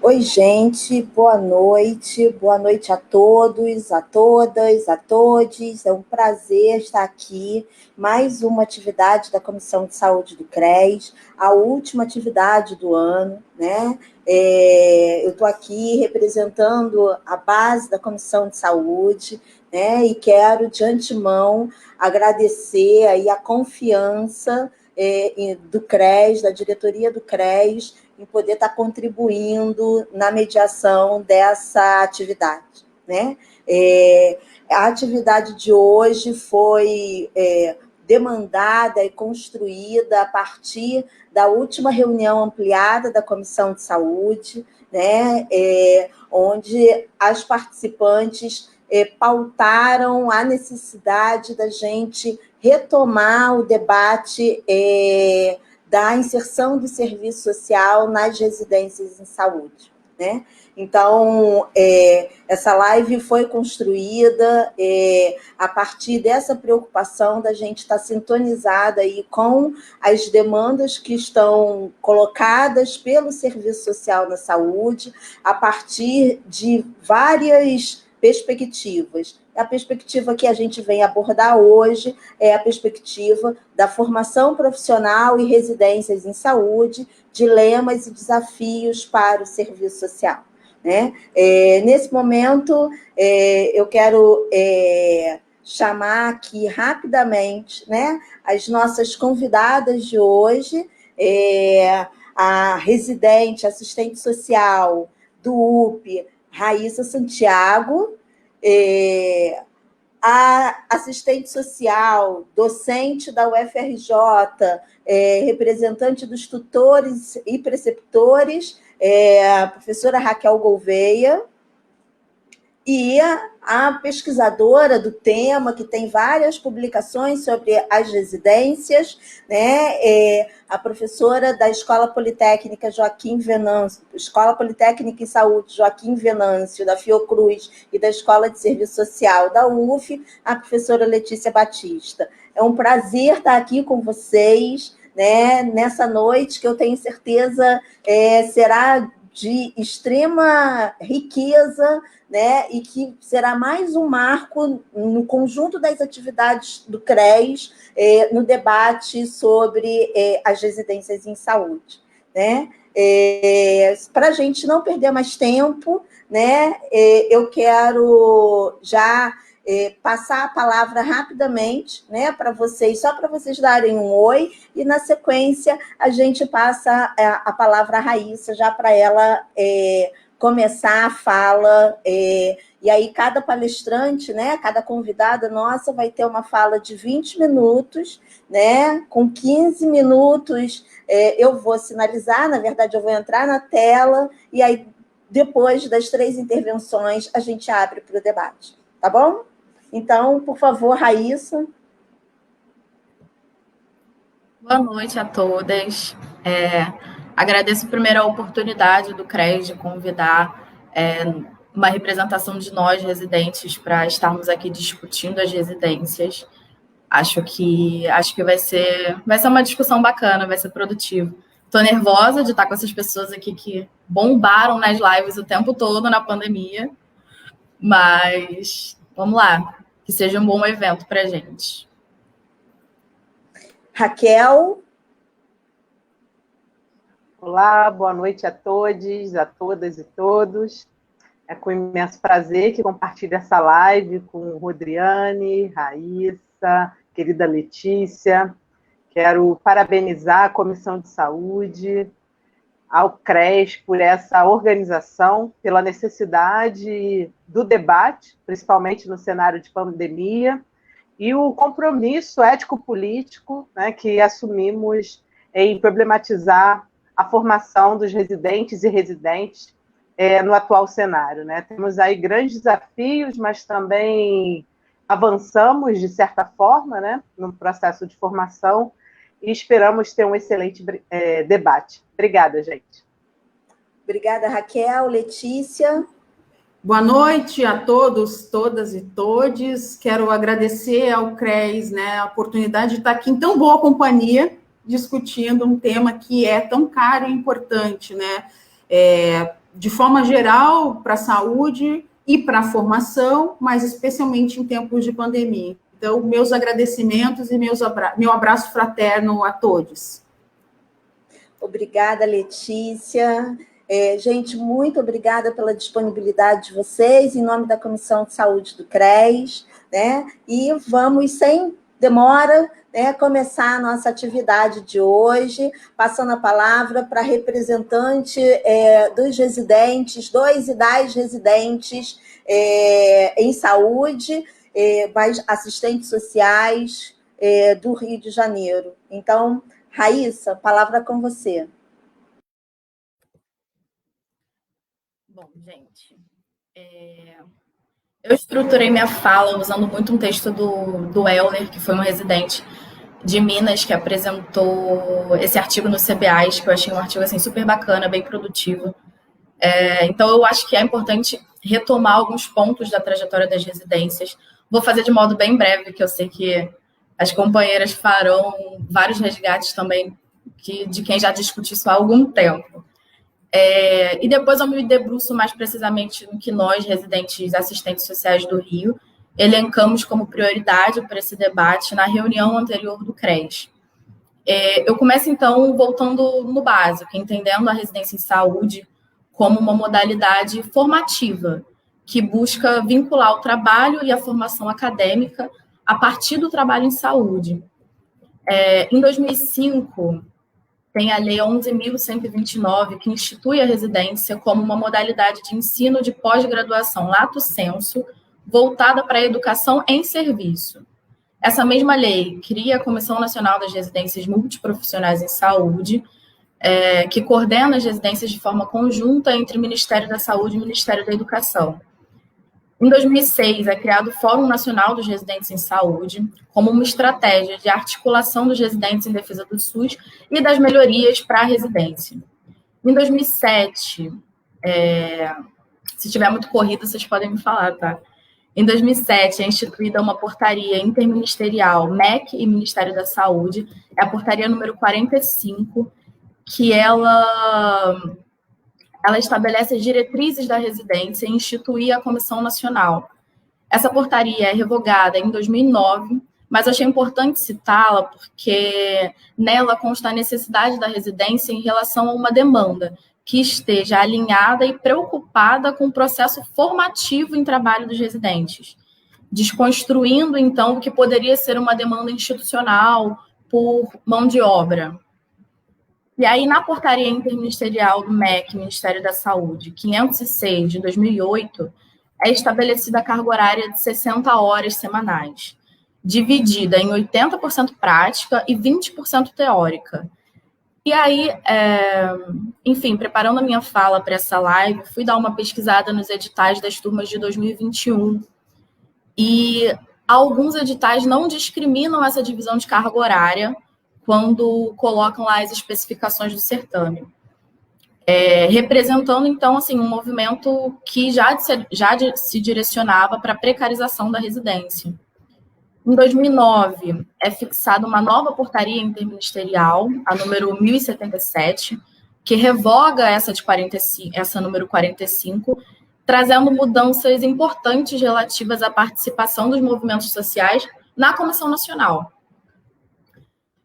Oi, gente, boa noite a todos, a todas, a todes. É um prazer estar aqui. Mais uma atividade da Comissão de Saúde do CRES, a última atividade do ano, né? Eu estou aqui representando a base da Comissão de Saúde, né? E quero, de antemão, agradecer aí a confiança do CRES, da diretoria do CRES, em poder estar contribuindo na mediação dessa atividade, né? A atividade de hoje foi demandada e construída a partir da última reunião ampliada da Comissão de Saúde, né? Onde as participantes pautaram a necessidade da gente retomar o debate da inserção do serviço social nas residências em saúde, né? Então, essa live foi construída a partir dessa preocupação da gente estar sintonizada aí com as demandas que estão colocadas pelo serviço social na saúde, a partir de várias perspectivas. A perspectiva que a gente vem abordar hoje é a perspectiva da formação profissional e residências em saúde, dilemas e desafios para o serviço social, né? Nesse momento, eu quero chamar aqui rapidamente, né, as nossas convidadas de hoje, a residente, assistente social do UP, Raíssa Santiago, a assistente social, docente da UFRJ, representante dos tutores e preceptores, a professora Raquel Gouveia, e a pesquisadora do tema, que tem várias publicações sobre as residências, né? A professora da Escola Politécnica Joaquim Venâncio, Escola Politécnica em Saúde Joaquim Venâncio, da Fiocruz, e da Escola de Serviço Social da UF, a professora Letícia Batista. É um prazer estar aqui com vocês, né, nessa noite, que eu tenho certeza será de extrema riqueza, né, e que será mais um marco no conjunto das atividades do CRES no debate sobre as residências em saúde, né? Para a gente não perder mais tempo, né, eu quero já passar a palavra rapidamente, né, para vocês, só para vocês darem um oi, e na sequência a gente passa a palavra à Raíssa, já para ela começar a fala, e aí cada palestrante, né, cada convidada nossa vai ter uma fala de 20 minutos, né, com 15 minutos eu vou sinalizar, na verdade eu vou entrar na tela, e aí depois das 3 intervenções a gente abre para o debate, tá bom? Então, por favor, Raíssa. Boa noite a todas. Agradeço primeiro a oportunidade do CRES de convidar uma representação de nós, residentes, para estarmos aqui discutindo as residências. Acho que vai ser uma discussão bacana, vai ser produtivo. Estou nervosa de estar com essas pessoas aqui que bombaram nas lives o tempo todo na pandemia, mas vamos lá, que seja um bom evento para a gente. Raquel. Olá, boa noite a todos, a todas e todos. É com imenso prazer que compartilho essa live com Rodriane, Raíssa, querida Letícia. Quero parabenizar a Comissão de Saúde, ao CRES por essa organização, pela necessidade do debate, principalmente no cenário de pandemia, e o compromisso ético-político, né, que assumimos em problematizar a formação dos residentes e residentes no atual cenário, né? Temos aí grandes desafios, mas também avançamos, de certa forma, né, no processo de formação, e esperamos ter um excelente debate. Obrigada, gente. Obrigada, Raquel. Letícia. Boa noite a todos, todas e todes. Quero agradecer ao CRES, né, a oportunidade de estar aqui em tão boa companhia, discutindo um tema que é tão caro e importante, né? de forma geral, para a saúde e para a formação, mas especialmente em tempos de pandemia. Então, meus agradecimentos e meu abraço fraterno a todos. Obrigada, Letícia. Gente, muito obrigada pela disponibilidade de vocês, em nome da Comissão de Saúde do CRES, né? E vamos, sem demora, né, começar a nossa atividade de hoje, passando a palavra para a representante dos residentes, dos e das residentes em saúde, mas assistentes sociais do Rio de Janeiro. Então, Raíssa, palavra com você. Bom, gente, eu estruturei minha fala usando muito um texto do Euler, que foi um residente de Minas, que apresentou esse artigo no CBAs, que eu achei um artigo assim, super bacana, bem produtivo. Então, eu acho que é importante retomar alguns pontos da trajetória das residências. Vou fazer de modo bem breve, que eu sei que as companheiras farão vários resgates também de quem já discutiu isso há algum tempo. E depois eu me debruço mais precisamente no que nós, residentes assistentes sociais do Rio, elencamos como prioridade para esse debate na reunião anterior do CRES. Eu começo, então, voltando no básico, entendendo a residência em saúde como uma modalidade formativa, que busca vincular o trabalho e a formação acadêmica a partir do trabalho em saúde. Em 2005, tem a Lei 11.129, que institui a residência como uma modalidade de ensino de pós-graduação lato sensu, voltada para a educação em serviço. Essa mesma lei cria a Comissão Nacional das Residências Multiprofissionais em Saúde, que coordena as residências de forma conjunta entre o Ministério da Saúde e o Ministério da Educação. Em 2006, é criado o Fórum Nacional dos Residentes em Saúde, como uma estratégia de articulação dos residentes em defesa do SUS e das melhorias para a residência. Em 2007, se estiver muito corrido, vocês podem me falar, tá? Em 2007, é instituída uma portaria interministerial, MEC e Ministério da Saúde, é a portaria número 45, que ela estabelece as diretrizes da residência e institui a Comissão Nacional. Essa portaria é revogada em 2009, mas eu achei importante citá-la porque nela consta a necessidade da residência em relação a uma demanda que esteja alinhada e preocupada com o processo formativo em trabalho dos residentes, desconstruindo, então, o que poderia ser uma demanda institucional por mão de obra. E aí, na portaria interministerial do MEC, Ministério da Saúde, 506, de 2008, é estabelecida a carga horária de 60 horas semanais, dividida em 80% prática e 20% teórica. E aí, enfim, preparando a minha fala para essa live, fui dar uma pesquisada nos editais das turmas de 2021. E alguns editais não discriminam essa divisão de carga horária quando colocam lá as especificações do certame. Representando, então, assim, um movimento que já se direcionava para a precarização da residência. Em 2009, é fixada uma nova portaria interministerial, a número 1077, que revoga essa número 45, trazendo mudanças importantes relativas à participação dos movimentos sociais na Comissão Nacional.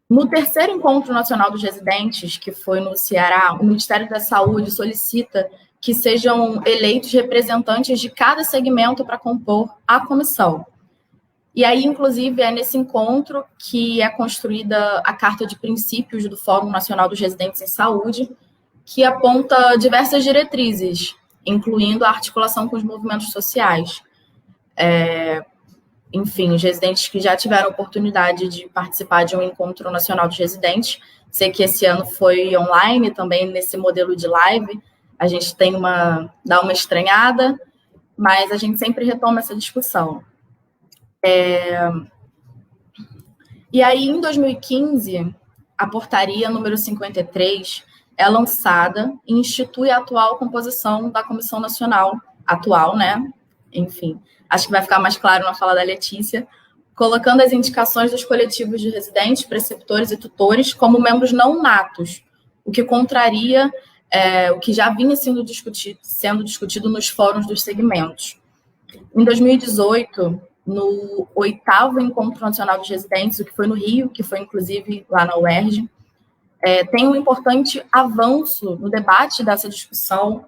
No terceiro Encontro Nacional dos Residentes, que foi no Ceará, o Ministério da Saúde solicita que sejam eleitos representantes de cada segmento para compor a comissão. E aí, inclusive, é nesse encontro que é construída a Carta de Princípios do Fórum Nacional dos Residentes em Saúde, que aponta diversas diretrizes, incluindo a articulação com os movimentos sociais. Enfim, os residentes que já tiveram oportunidade de participar de um encontro nacional dos residentes, sei que esse ano foi online também, nesse modelo de live, a gente dá uma estranhada, mas a gente sempre retoma essa discussão. E aí, em 2015, a portaria número 53 é lançada e institui a atual composição da Comissão Nacional, atual, né? Enfim, acho que vai ficar mais claro na fala da Letícia, colocando as indicações dos coletivos de residentes, preceptores e tutores como membros não natos, o que contraria o que já vinha sendo discutido nos fóruns dos segmentos. Em 2018, no 8º Encontro Nacional dos Residentes, o que foi no Rio, que foi inclusive lá na UERJ, tem um importante avanço no debate dessa discussão,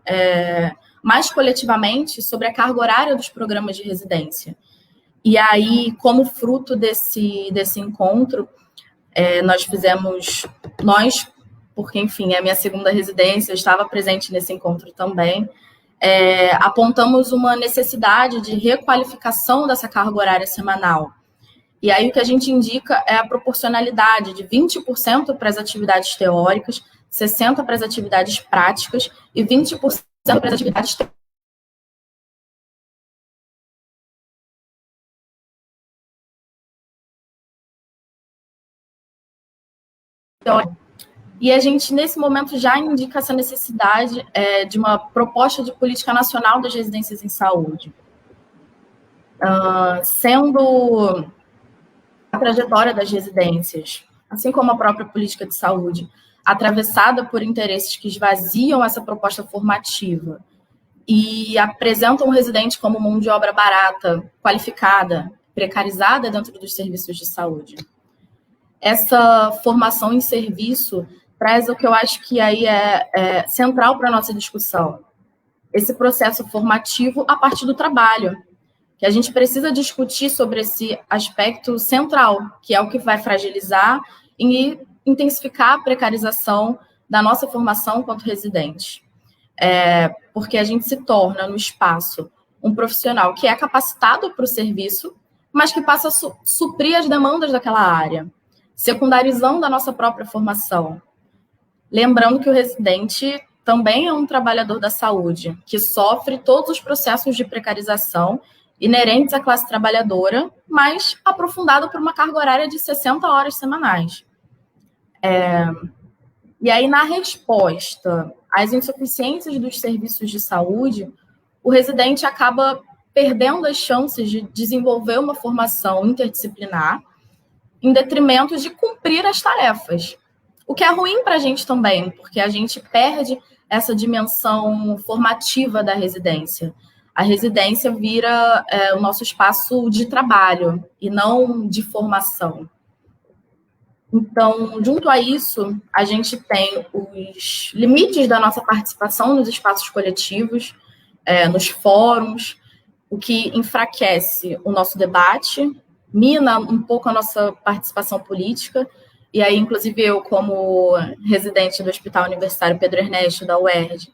mais coletivamente, sobre a carga horária dos programas de residência. E aí, como fruto desse encontro, porque, enfim, é a minha segunda residência, eu estava presente nesse encontro também, apontamos uma necessidade de requalificação dessa carga horária semanal. E aí o que a gente indica é a proporcionalidade de 20% para as atividades teóricas, 60% para as atividades práticas e 20% para as atividades teóricas. E a gente, nesse momento, já indica essa necessidade de uma proposta de política nacional das residências em saúde. Sendo a trajetória das residências, assim como a própria política de saúde, atravessada por interesses que esvaziam essa proposta formativa e apresentam o residente como mão de obra barata, qualificada, precarizada dentro dos serviços de saúde. Essa formação em serviço traz o que eu acho que aí é central para a nossa discussão. Esse processo formativo a partir do trabalho, que a gente precisa discutir sobre esse aspecto central, que é o que vai fragilizar e intensificar a precarização da nossa formação enquanto residente. Porque a gente se torna, no espaço, um profissional que é capacitado para o serviço, mas que passa a suprir as demandas daquela área, secundarizando a nossa própria formação. Lembrando que o residente também é um trabalhador da saúde, que sofre todos os processos de precarização inerentes à classe trabalhadora, mas aprofundado por uma carga horária de 60 horas semanais. E aí, na resposta às insuficiências dos serviços de saúde, o residente acaba perdendo as chances de desenvolver uma formação interdisciplinar em detrimento de cumprir as tarefas. O que é ruim para a gente também, porque a gente perde essa dimensão formativa da residência. A residência vira o nosso espaço de trabalho e não de formação. Então, junto a isso, a gente tem os limites da nossa participação nos espaços coletivos, nos fóruns, o que enfraquece o nosso debate, mina um pouco a nossa participação política. E aí, inclusive, eu, como residente do Hospital Universitário Pedro Ernesto, da UERJ,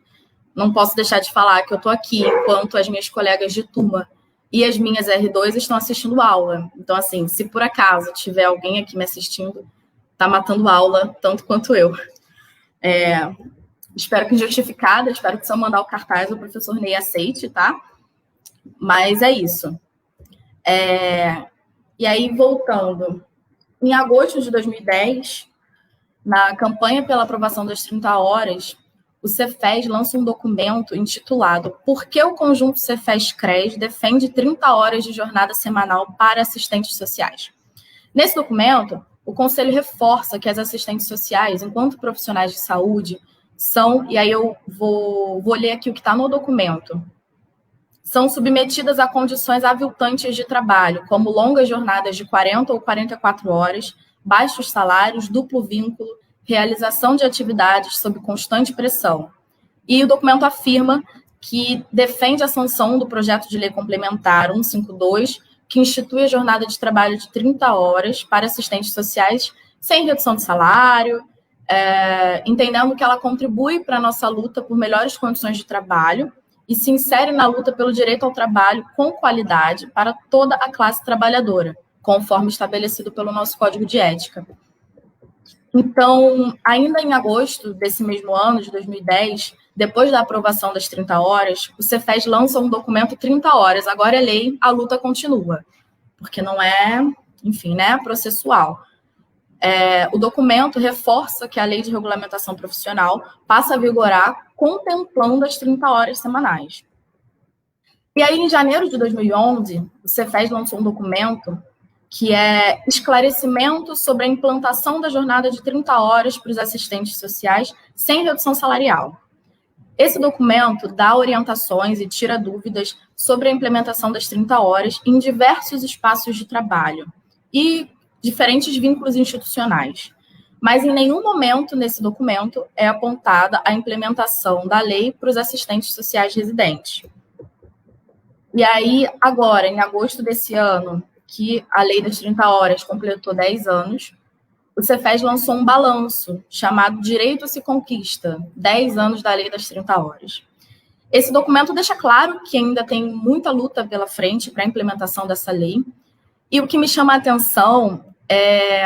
não posso deixar de falar que eu estou aqui enquanto as minhas colegas de turma e as minhas R2 estão assistindo aula. Então, assim, se por acaso tiver alguém aqui me assistindo, está matando aula, tanto quanto eu. Espero que injustificada, espero que se eu mandar o cartaz, o professor Ney aceite, tá? Mas é isso. E aí, voltando, em agosto de 2010, na campanha pela aprovação das 30 horas, o Cefes lança um documento intitulado Por que o conjunto Cefes-CRES defende 30 horas de jornada semanal para assistentes sociais? Nesse documento, o Conselho reforça que as assistentes sociais, enquanto profissionais de saúde, são, e aí eu vou ler aqui o que está no documento, são submetidas a condições aviltantes de trabalho, como longas jornadas de 40 ou 44 horas, baixos salários, duplo vínculo, realização de atividades sob constante pressão. E o documento afirma que defende a sanção do projeto de lei complementar 152, que institui a jornada de trabalho de 30 horas para assistentes sociais sem redução de salário, entendendo que ela contribui para a nossa luta por melhores condições de trabalho e se insere na luta pelo direito ao trabalho com qualidade para toda a classe trabalhadora, conforme estabelecido pelo nosso Código de Ética. Então, ainda em agosto desse mesmo ano, de 2010, depois da aprovação das 30 horas, o Cefes lança um documento 30 horas, agora é lei, a luta continua, porque não é, enfim, né, processual. O documento reforça que a Lei de Regulamentação Profissional passa a vigorar contemplando as 30 horas semanais. E aí, em janeiro de 2011, o Cefes lançou um documento que é esclarecimento sobre a implantação da jornada de 30 horas para os assistentes sociais sem redução salarial. Esse documento dá orientações e tira dúvidas sobre a implementação das 30 horas em diversos espaços de trabalho e diferentes vínculos institucionais. Mas em nenhum momento nesse documento é apontada a implementação da lei para os assistentes sociais residentes. E aí, agora, em agosto desse ano, que a lei das 30 horas completou 10 anos, o Cefes lançou um balanço chamado Direito se Conquista, 10 anos da lei das 30 horas. Esse documento deixa claro que ainda tem muita luta pela frente para a implementação dessa lei, e o que me chama a atenção é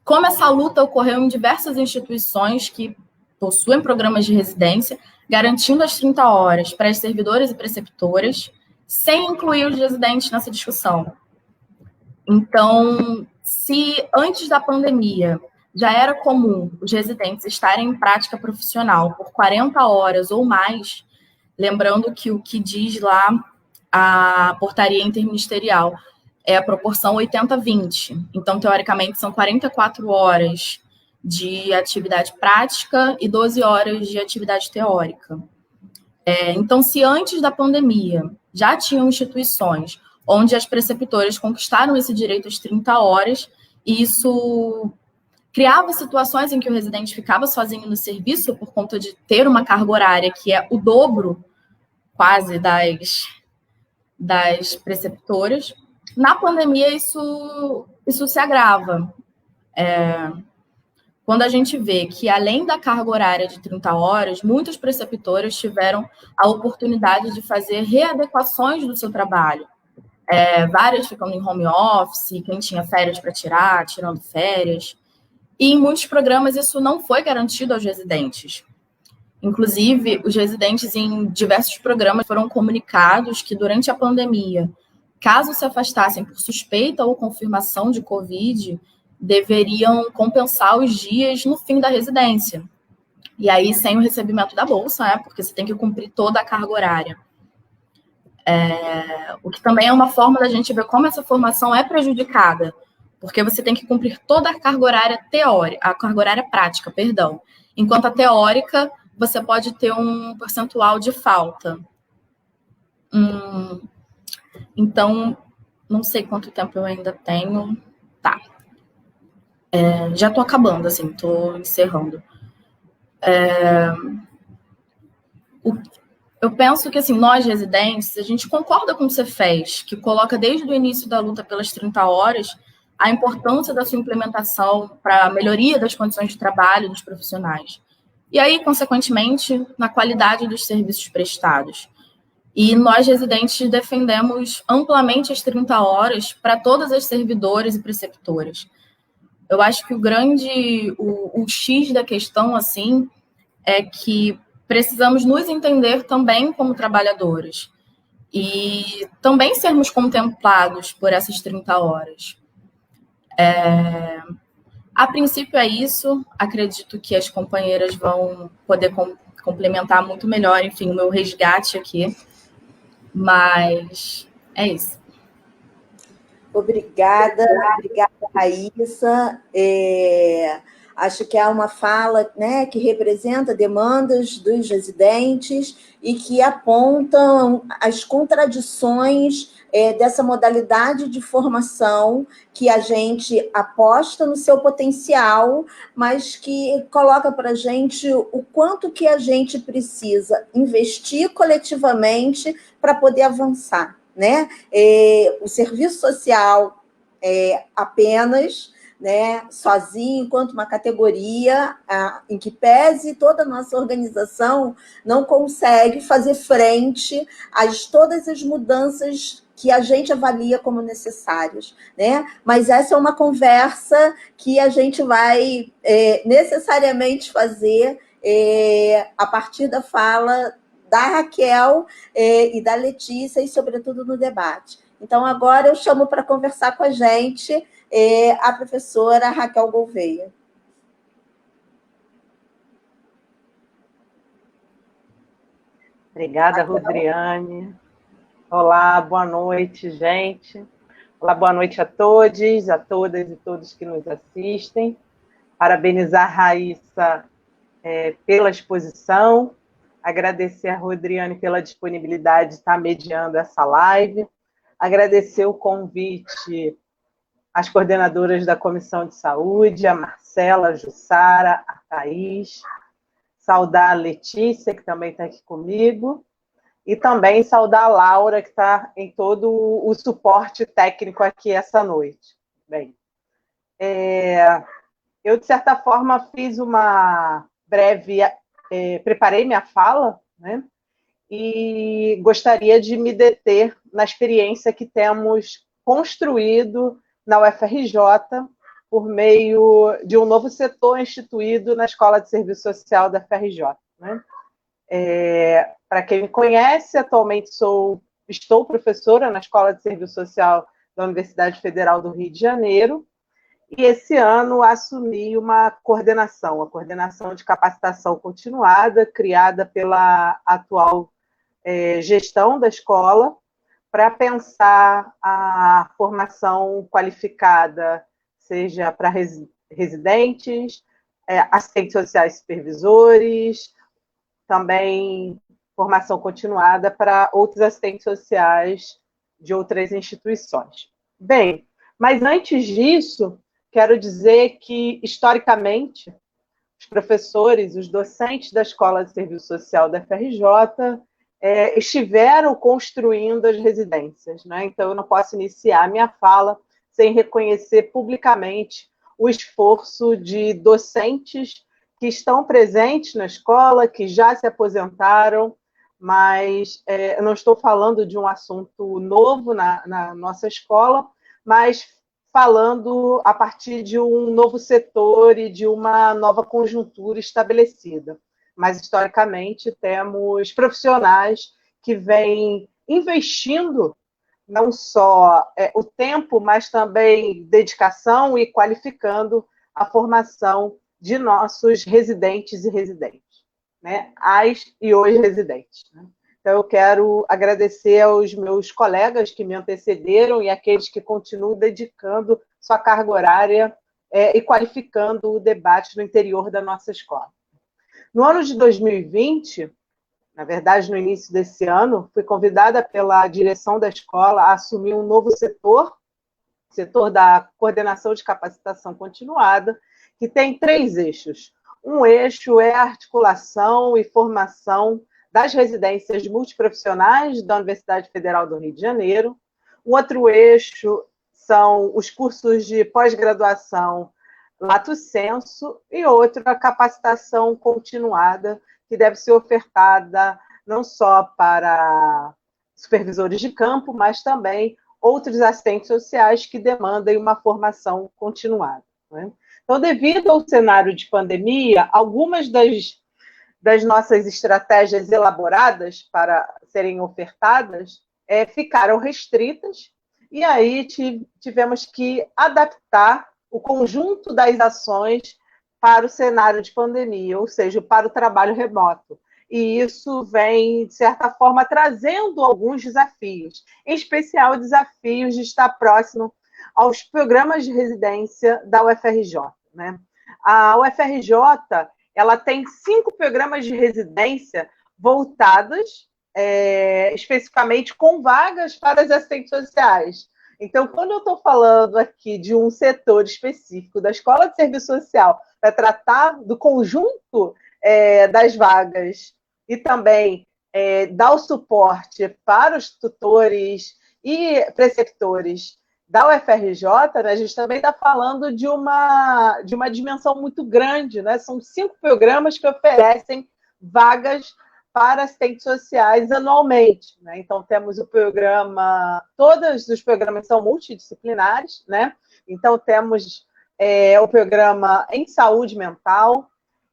como essa luta ocorreu em diversas instituições que possuem programas de residência, garantindo as 30 horas para as servidoras e preceptoras, sem incluir os residentes nessa discussão. Então, se antes da pandemia já era comum os residentes estarem em prática profissional por 40 horas ou mais, lembrando que o que diz lá a portaria interministerial é a proporção 80-20. Então, teoricamente, são 44 horas de atividade prática e 12 horas de atividade teórica. Então, se antes da pandemia já tinham instituições onde as preceptoras conquistaram esse direito às 30 horas, e isso criava situações em que o residente ficava sozinho no serviço por conta de ter uma carga horária que é o dobro, quase, das preceptoras. Na pandemia, isso se agrava. Quando a gente vê que, além da carga horária de 30 horas, muitas preceptoras tiveram a oportunidade de fazer readequações do seu trabalho. Várias ficando em home office, quem tinha férias para tirar, tirando férias. E em muitos programas isso não foi garantido aos residentes. Inclusive, os residentes em diversos programas foram comunicados que, durante a pandemia, caso se afastassem por suspeita ou confirmação de Covid, deveriam compensar os dias no fim da residência. E aí, sem o recebimento da bolsa, porque você tem que cumprir toda a carga horária. O que também é uma forma da gente ver como essa formação é prejudicada, porque você tem que cumprir toda a carga horária teórica, a carga horária prática, perdão. Enquanto a teórica, você pode ter um percentual de falta. Então, não sei quanto tempo eu ainda tenho. Tá. Já estou acabando, assim, estou encerrando. Eu penso que, assim, nós, residentes, a gente concorda com o Cefes, que coloca desde o início da luta pelas 30 horas a importância da sua implementação para a melhoria das condições de trabalho dos profissionais. E aí, consequentemente, na qualidade dos serviços prestados. E nós, residentes, defendemos amplamente as 30 horas para todas as servidoras e preceptoras. Eu acho que o X da questão, assim, é que precisamos nos entender também como trabalhadoras e também sermos contemplados por essas 30 horas. A princípio é isso, acredito que as companheiras vão poder complementar muito melhor, enfim, o meu resgate aqui, mas é isso. Obrigada, Raíssa. Acho que é uma fala, né, que representa demandas dos residentes e que apontam as contradições dessa modalidade de formação que a gente aposta no seu potencial, mas que coloca para a gente o quanto que a gente precisa investir coletivamente para poder avançar, né? O serviço social apenas, né, sozinho, enquanto uma categoria em que pese toda a nossa organização não consegue fazer frente a todas as mudanças que a gente avalia como necessárias, né? Mas essa é uma conversa que a gente vai necessariamente fazer a partir da fala da Raquel e da Letícia, e sobretudo no debate. Então, agora eu chamo para conversar com a gente a professora Raquel Gouveia. Obrigada, Rodriane. Olá, boa noite, gente. Olá, boa noite a todos, a todas e todos que nos assistem. Parabenizar a Raíssa pela exposição, Agradecer a Rodriane pela disponibilidade de estar mediando essa live. Agradecer o convite às coordenadoras da Comissão de Saúde, a Marcela, a Jussara, a Thaís. Saudar a Letícia, que também está aqui comigo. E também saudar a Laura, que está em todo o suporte técnico aqui essa noite. Bem, eu, de certa forma, fiz uma breve... preparei minha fala, né? E gostaria de me deter na experiência que temos construído na UFRJ por meio de um novo setor instituído na Escola de Serviço Social da UFRJ, né? Para quem me conhece, atualmente estou professora na Escola de Serviço Social da Universidade Federal do Rio de Janeiro, e esse ano assumi uma coordenação, a coordenação de capacitação continuada, criada pela atual gestão da escola, para pensar a formação qualificada, seja para residentes, assistentes sociais supervisores, também formação continuada para outros assistentes sociais de outras instituições. Bem, mas antes disso, quero dizer que, historicamente, os professores, os docentes da Escola de Serviço Social da UFRJ estiveram construindo as residências, né? Então, eu não posso iniciar minha fala sem reconhecer publicamente o esforço de docentes que estão presentes na escola, que já se aposentaram, mas eu não estou falando de um assunto novo na nossa escola, mas falando a partir de um novo setor e de uma nova conjuntura estabelecida. Mas, historicamente, temos profissionais que vêm investindo não só o tempo, mas também dedicação e qualificando a formação de nossos residentes e residentes, né? As e os residentes, né? Então, eu quero agradecer aos meus colegas que me antecederam e aqueles que continuam dedicando sua carga horária e qualificando o debate no interior da nossa escola. No ano de 2020, na verdade, no início desse ano, fui convidada pela direção da escola a assumir um novo setor da coordenação de capacitação continuada, que tem 3 eixos. Um eixo é a articulação e formação das residências multiprofissionais da Universidade Federal do Rio de Janeiro. Um outro eixo são os cursos de pós-graduação lato sensu, e outro a capacitação continuada, que deve ser ofertada não só para supervisores de campo, mas também outros assistentes sociais que demandem uma formação continuada, né? Então, devido ao cenário de pandemia, algumas das nossas estratégias elaboradas para serem ofertadas ficaram restritas, e aí tivemos que adaptar o conjunto das ações para o cenário de pandemia, ou seja, para o trabalho remoto. E isso vem, de certa forma, trazendo alguns desafios, em especial desafios de estar próximo aos programas de residência da UFRJ, né? A UFRJ ela tem 5 programas de residência voltados especificamente com vagas para as assistentes sociais. Então, quando eu estou falando aqui de um setor específico da Escola de Serviço Social para tratar do conjunto das vagas e também dar o suporte para os tutores e preceptores da UFRJ, né, a gente também está falando de uma dimensão muito grande, né? São 5 programas que oferecem vagas para assistentes sociais anualmente, né? Então, temos o programa, todos os programas são multidisciplinares, né? Então, temos o programa em saúde mental,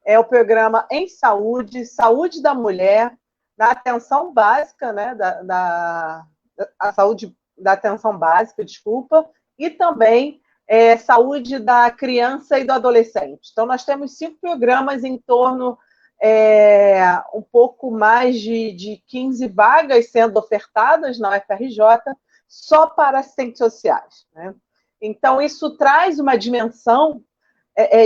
o programa em saúde da mulher, na atenção básica, né? A saúde da atenção básica, desculpa, e também saúde da criança e do adolescente. Então, nós temos 5 programas em torno um pouco mais de 15 vagas sendo ofertadas na UFRJ só para assistentes sociais, né? Então, isso traz uma dimensão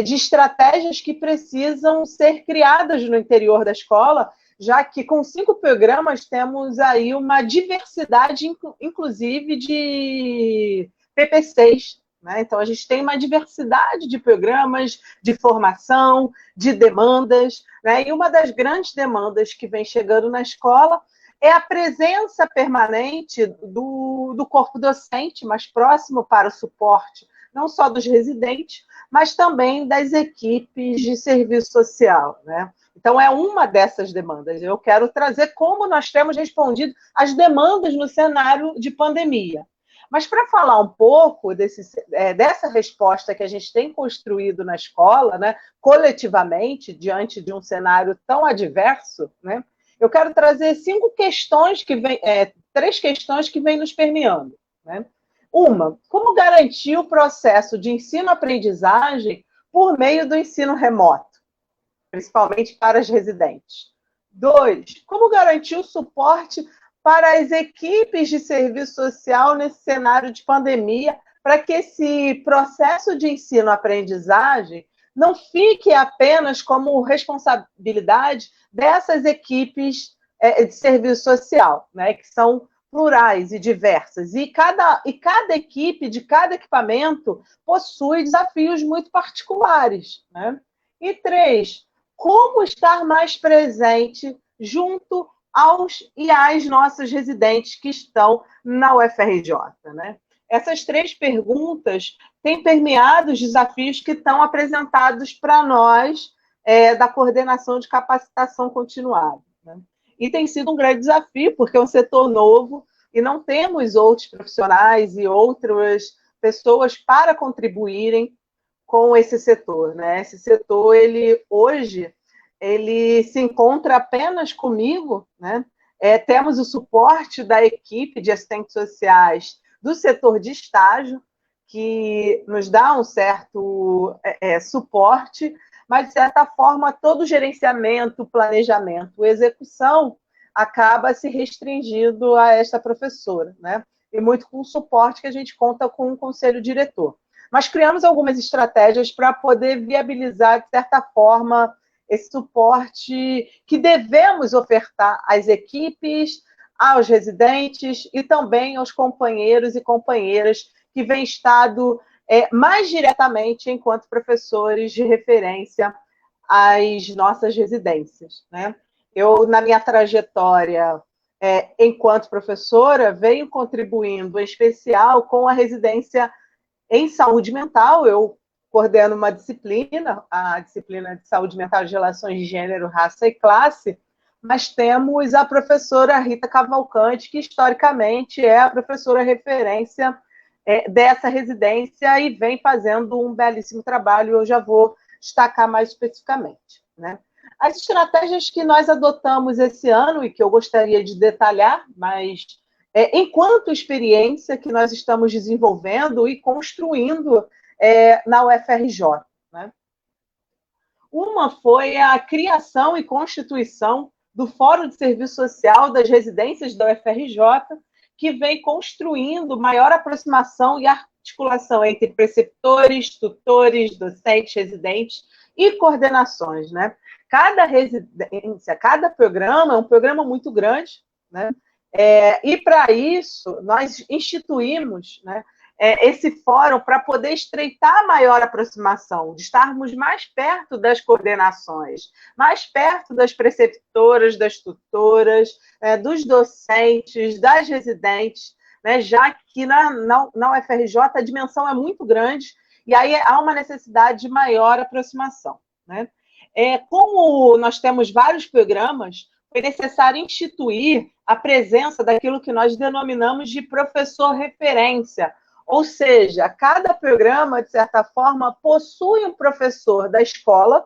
de estratégias que precisam ser criadas no interior da escola, já que com 5 programas temos aí uma diversidade, inclusive, de PPCs, né? Então, a gente tem uma diversidade de programas, de formação, de demandas, né? E uma das grandes demandas que vem chegando na escola é a presença permanente do corpo docente, mais próximo para o suporte, não só dos residentes, mas também das equipes de serviço social, né? Então, é uma dessas demandas. Eu quero trazer como nós temos respondido às demandas no cenário de pandemia. Mas, para falar um pouco dessa resposta que a gente tem construído na escola, né, coletivamente, diante de um cenário tão adverso, né, eu quero trazer 3 questões que vêm nos permeando, né? Uma, como garantir o processo de ensino-aprendizagem por meio do ensino remoto, principalmente para as residentes. 2, como garantir o suporte para as equipes de serviço social nesse cenário de pandemia, para que esse processo de ensino-aprendizagem não fique apenas como responsabilidade dessas equipes de serviço social, né, que são plurais e diversas. E cada equipe de cada equipamento possui desafios muito particulares, né? E 3, como estar mais presente junto aos e às nossas residentes que estão na UFRJ, né? Essas 3 perguntas têm permeado os desafios que estão apresentados para nós da coordenação de capacitação continuada, né? E tem sido um grande desafio, porque é um setor novo e não temos outros profissionais e outras pessoas para contribuírem com esse setor, né? Esse setor, hoje se encontra apenas comigo, né? Temos o suporte da equipe de assistentes sociais do setor de estágio, que nos dá um certo suporte, mas, de certa forma, todo o gerenciamento, planejamento, execução acaba se restringindo a esta professora, né? E muito com o suporte que a gente conta com o conselho diretor. Mas criamos algumas estratégias para poder viabilizar, de certa forma, esse suporte que devemos ofertar às equipes, aos residentes e também aos companheiros e companheiras que vêm estado mais diretamente enquanto professores de referência às nossas residências, né? Eu, na minha trajetória enquanto professora, venho contribuindo, em especial, com a residência em saúde mental. Eu coordeno uma disciplina, a disciplina de saúde mental de relações de gênero, raça e classe, mas temos a professora Rita Cavalcante, que historicamente é a professora referência dessa residência e vem fazendo um belíssimo trabalho. Eu já vou destacar mais especificamente, né? As estratégias que nós adotamos esse ano e que eu gostaria de detalhar, mas enquanto experiência que nós estamos desenvolvendo e construindo na UFRJ, né? Uma foi a criação e constituição do Fórum de Serviço Social das Residências da UFRJ, que vem construindo maior aproximação e articulação entre preceptores, tutores, docentes, residentes e coordenações, né? Cada residência, cada programa é um programa muito grande, né? E para isso nós instituímos, né, esse fórum para poder estreitar a maior aproximação, de estarmos mais perto das coordenações, mais perto das preceptoras, das tutoras, dos docentes, das residentes, né, já que na UFRJ a dimensão é muito grande e aí há uma necessidade de maior aproximação, né? Como nós temos vários programas, foi necessário instituir a presença daquilo que nós denominamos de professor referência, ou seja, cada programa, de certa forma, possui um professor da escola,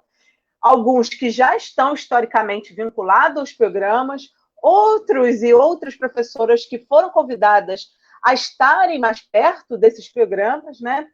alguns que já estão historicamente vinculados aos programas, outros e outras professoras que foram convidadas a estarem mais perto desses programas, né?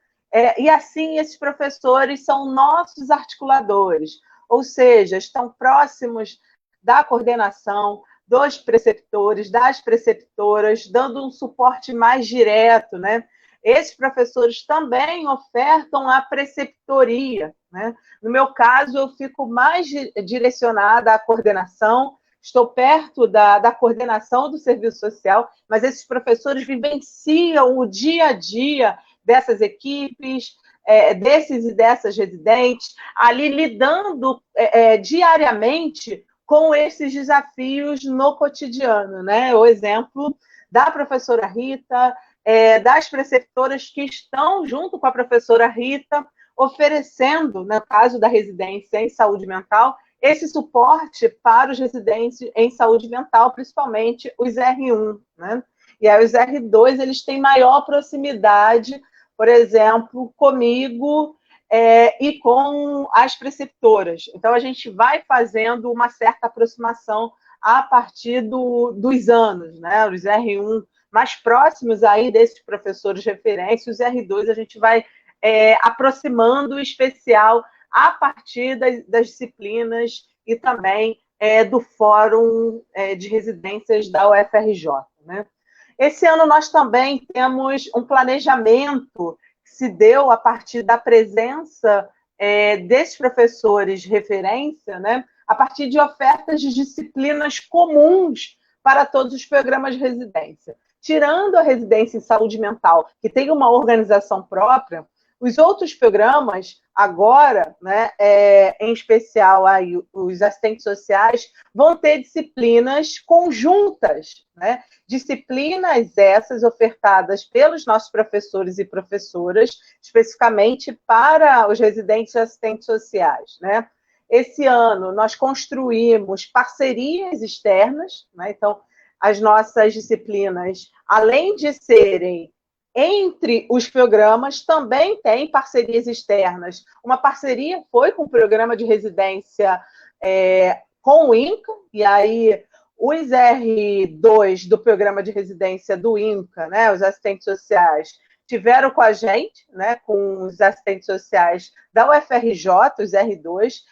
E assim, esses professores são nossos articuladores, ou seja, estão próximos da coordenação, dos preceptores, das preceptoras, dando um suporte mais direto, né? Esses professores também ofertam a preceptoria, né? No meu caso, eu fico mais direcionada à coordenação, estou perto da coordenação do serviço social, mas esses professores vivenciam o dia a dia dessas equipes, desses e dessas residentes, ali lidando diariamente com esses desafios no cotidiano, né? O exemplo da professora Rita, das preceptoras que estão junto com a professora Rita, oferecendo, no caso da residência em saúde mental, esse suporte para os residentes em saúde mental, principalmente os R1, né? E aí os R2, eles têm maior proximidade, por exemplo, comigo e com as preceptoras. Então, a gente vai fazendo uma certa aproximação a partir dos anos, né? Os R1 mais próximos aí desses professores referência, os R2 a gente vai aproximando o especial a partir das disciplinas e também do Fórum de Residências da UFRJ, né? Esse ano nós também temos um planejamento que se deu a partir da presença desses professores de referência, né? A partir de ofertas de disciplinas comuns para todos os programas de residência. Tirando a residência em saúde mental, que tem uma organização própria, os outros programas, agora, né, em especial aí, os assistentes sociais, vão ter disciplinas conjuntas, né? Disciplinas essas ofertadas pelos nossos professores e professoras, especificamente para os residentes e assistentes sociais, né? Esse ano, nós construímos parcerias externas, né? Então, as nossas disciplinas, além de serem entre os programas, também tem parcerias externas. Uma parceria foi com o programa de residência com o INCA, e aí os R2 do programa de residência do INCA, né, os assistentes sociais, tiveram com a gente, né, com os assistentes sociais da UFRJ, os R2,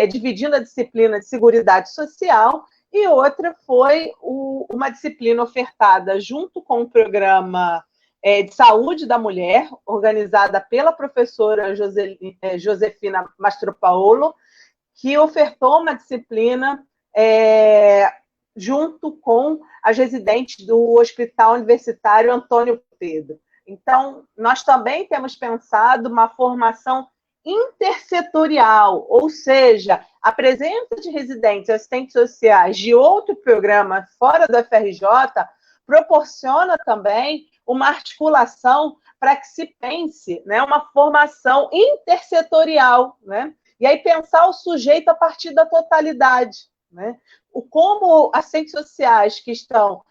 dividindo a disciplina de Seguridade Social, e outra foi uma disciplina ofertada junto com o programa de Saúde da Mulher, organizada pela professora Josefina Mastropaolo, que ofertou uma disciplina junto com as residentes do Hospital Universitário Antônio Pedro. Então, nós também temos pensado uma formação intersetorial, ou seja, a presença de residentes e assistentes sociais de outro programa fora do FRJ proporciona também uma articulação para que se pense, né, uma formação intersetorial, né? E aí pensar o sujeito a partir da totalidade, né? Como assistentes sociais que estão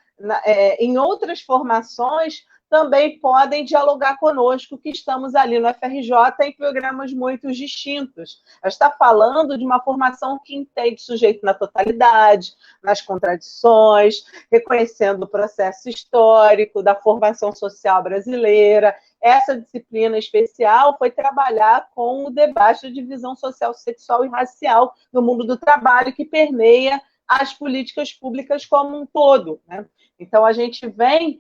em outras formações também podem dialogar conosco, que estamos ali no FRJ em programas muito distintos. A gente está falando de uma formação que entende o sujeito na totalidade, nas contradições, reconhecendo o processo histórico da formação social brasileira. Essa disciplina especial foi trabalhar com o debate da divisão social, sexual e racial no mundo do trabalho, que permeia as políticas públicas como um todo, né? Então, a gente vem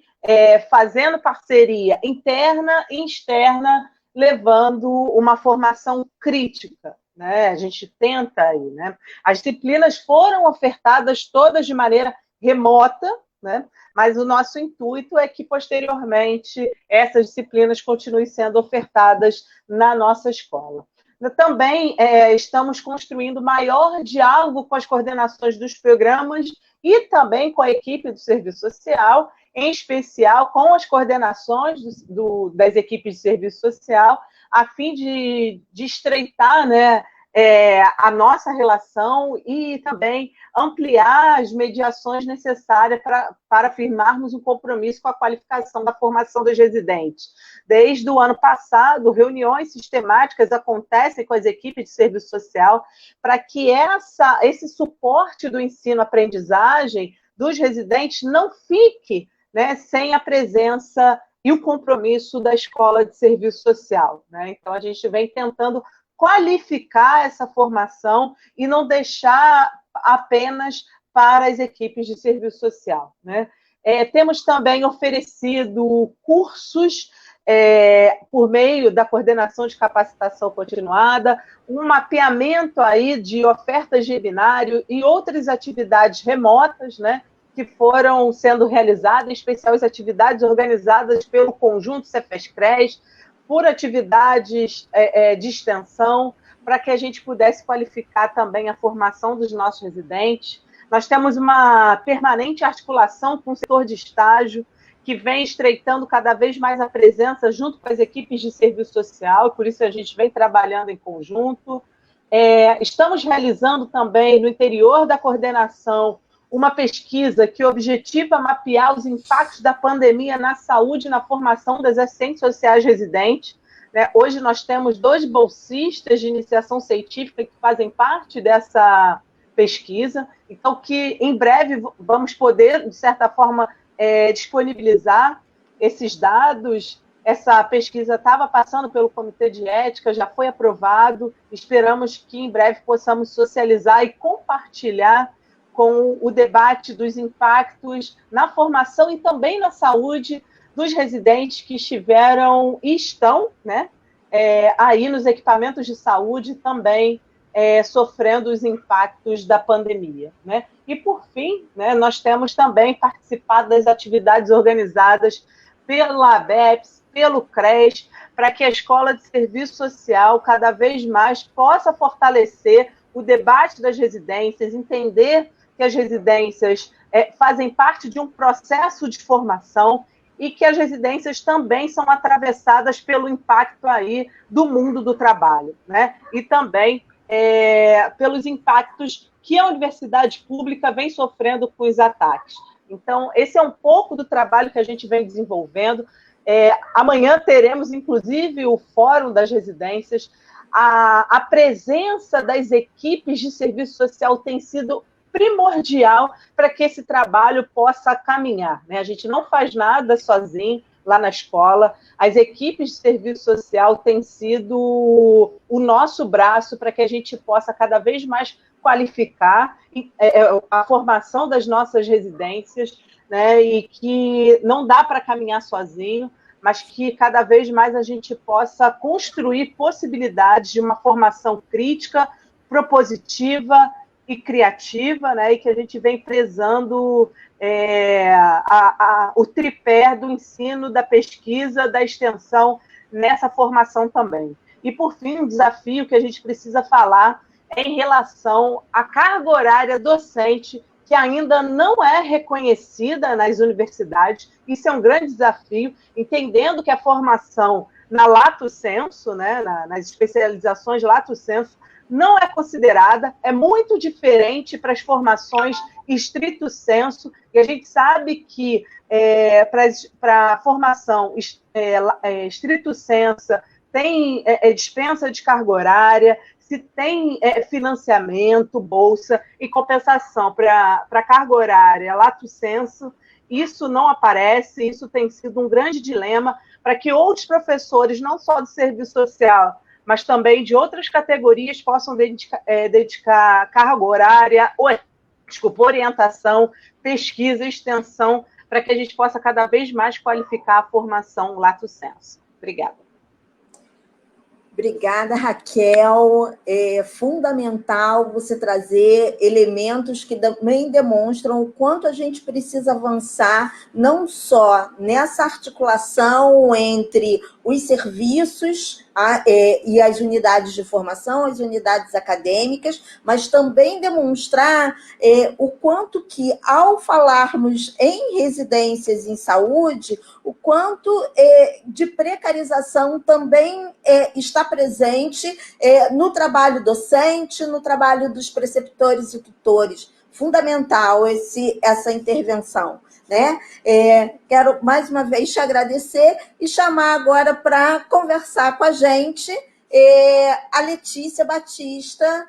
fazendo parceria interna e externa, levando uma formação crítica, né? A gente tenta aí, né? As disciplinas foram ofertadas todas de maneira remota, né? Mas o nosso intuito é que, posteriormente, essas disciplinas continuem sendo ofertadas na nossa escola. Também estamos construindo maior diálogo com as coordenações dos programas e também com a equipe do serviço social, em especial com as coordenações das equipes de serviço social, a fim de estreitar, né, a nossa relação e também ampliar as mediações necessárias para firmarmos um compromisso com a qualificação da formação dos residentes. Desde o ano passado, reuniões sistemáticas acontecem com as equipes de serviço social para que esse suporte do ensino-aprendizagem dos residentes não fique, né, sem a presença e o compromisso da escola de serviço social, né? Então, a gente vem tentando qualificar essa formação e não deixar apenas para as equipes de serviço social, né? Temos também oferecido cursos por meio da coordenação de capacitação continuada, um mapeamento aí de ofertas de webinário e outras atividades remotas, né, que foram sendo realizadas, em especial as atividades organizadas pelo conjunto Cefes-CRES, por atividades de extensão, para que a gente pudesse qualificar também a formação dos nossos residentes. Nós temos uma permanente articulação com o setor de estágio, que vem estreitando cada vez mais a presença junto com as equipes de serviço social, por isso a gente vem trabalhando em conjunto. Estamos realizando também, no interior da coordenação, uma pesquisa que objetiva mapear os impactos da pandemia na saúde e na formação das assistentes sociais residentes. Hoje nós temos 2 bolsistas de iniciação científica que fazem parte dessa pesquisa, então que em breve vamos poder, de certa forma, disponibilizar esses dados. Essa pesquisa estava passando pelo Comitê de Ética, já foi aprovado, esperamos que em breve possamos socializar e compartilhar com o debate dos impactos na formação e também na saúde dos residentes que estiveram e estão, né, aí nos equipamentos de saúde também sofrendo os impactos da pandemia, né? E, por fim, né, nós temos também participado das atividades organizadas pela ABEPS, pelo CRES, para que a Escola de Serviço Social cada vez mais possa fortalecer o debate das residências, entender que as residências fazem parte de um processo de formação e que as residências também são atravessadas pelo impacto aí do mundo do trabalho, né? E também pelos impactos que a universidade pública vem sofrendo com os ataques. Então, esse é um pouco do trabalho que a gente vem desenvolvendo. Amanhã teremos, inclusive, o Fórum das Residências. A presença das equipes de serviço social tem sido primordial para que esse trabalho possa caminhar, né? A gente não faz nada sozinho lá na escola. As equipes de serviço social têm sido o nosso braço para que a gente possa cada vez mais qualificar a formação das nossas residências, né? E que não dá para caminhar sozinho, mas que cada vez mais a gente possa construir possibilidades de uma formação crítica, propositiva e criativa, né? E que a gente vem prezando o tripé do ensino, da pesquisa, da extensão nessa formação também. E, por fim, um desafio que a gente precisa falar é em relação à carga horária docente, que ainda não é reconhecida nas universidades. Isso é um grande desafio, entendendo que a formação na lato sensu, né, nas especializações lato sensu, não é considerada, é muito diferente para as formações estrito sensu, e a gente sabe que para a formação estrito sensu tem dispensa de carga horária, se tem financiamento, bolsa e compensação para carga horária lato sensu, isso não aparece, isso tem sido um grande dilema para que outros professores, não só do serviço social, mas também de outras categorias possam dedicar carga horária, orientação, pesquisa, extensão, para que a gente possa cada vez mais qualificar a formação lato sensu. Obrigada. Obrigada, Raquel. É fundamental você trazer elementos que também demonstram o quanto a gente precisa avançar, não só nessa articulação entre os serviços e as unidades de formação, as unidades acadêmicas, mas também demonstrar o quanto que, ao falarmos em residências em saúde, o quanto de precarização também está presente no trabalho docente, no trabalho dos preceptores e tutores. Fundamental essa intervenção, né? Quero mais uma vez te agradecer e chamar agora para conversar com a gente a Letícia Batista,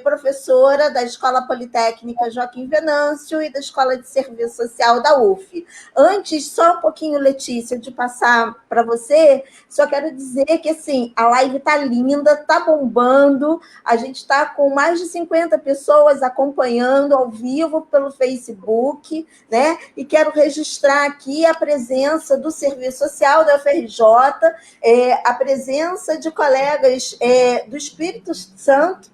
professora da Escola Politécnica Joaquim Venâncio e da Escola de Serviço Social da UF. Antes, só um pouquinho, Letícia, de passar para você, só quero dizer que assim, a live está linda, está bombando, a gente está com mais de 50 pessoas acompanhando ao vivo pelo Facebook, né? E quero registrar aqui a presença do Serviço Social da UFRJ, a presença de colegas do Espírito Santo,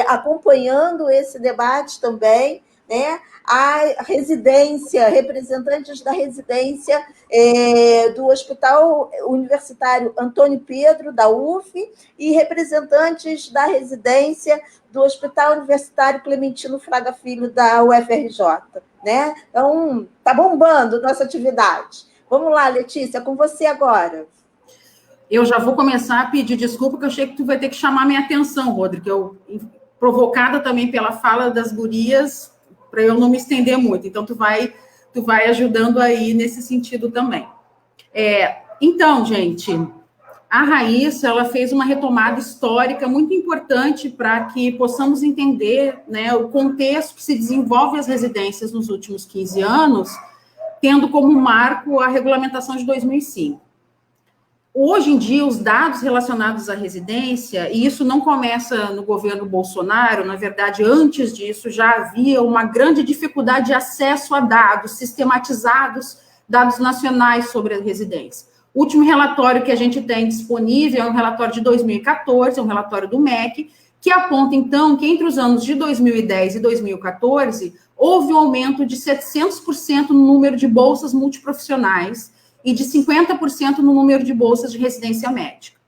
acompanhando esse debate também, né? A residência, representantes da residência do Hospital Universitário Antônio Pedro, da UF, e representantes da residência do Hospital Universitário Clementino Fraga Filho, da UFRJ. Né? Então, está bombando nossa atividade. Vamos lá, Letícia, com você agora. Eu já vou começar a pedir desculpa, porque eu achei que tu vai ter que chamar minha atenção, Rodrigo, eu, provocada também pela fala das gurias, para eu não me estender muito. Então, tu vai ajudando aí nesse sentido também. Então, gente, a Raíssa, ela fez uma retomada histórica muito importante para que possamos entender, né, o contexto que se desenvolve as residências nos últimos 15 anos, tendo como marco a regulamentação de 2005. Hoje em dia, os dados relacionados à residência, e isso não começa no governo Bolsonaro, na verdade, antes disso, já havia uma grande dificuldade de acesso a dados sistematizados, dados nacionais sobre a residência. O último relatório que a gente tem disponível é um relatório de 2014, é um relatório do MEC, que aponta, então, que entre os anos de 2010 e 2014, houve um aumento de 700% no número de bolsas multiprofissionais, e de 50% no número de bolsas de residência médica.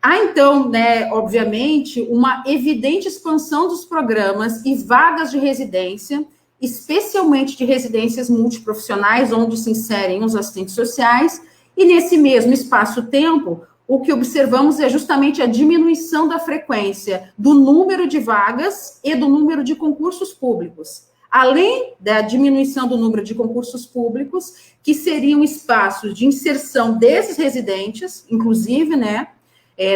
Há, então, né, obviamente, uma evidente expansão dos programas e vagas de residência, especialmente de residências multiprofissionais, onde se inserem os assistentes sociais, e nesse mesmo espaço-tempo, o que observamos é justamente a diminuição da frequência do número de vagas e do número de concursos públicos. Além da diminuição do número de concursos públicos, que seriam espaços de inserção desses residentes, inclusive, né?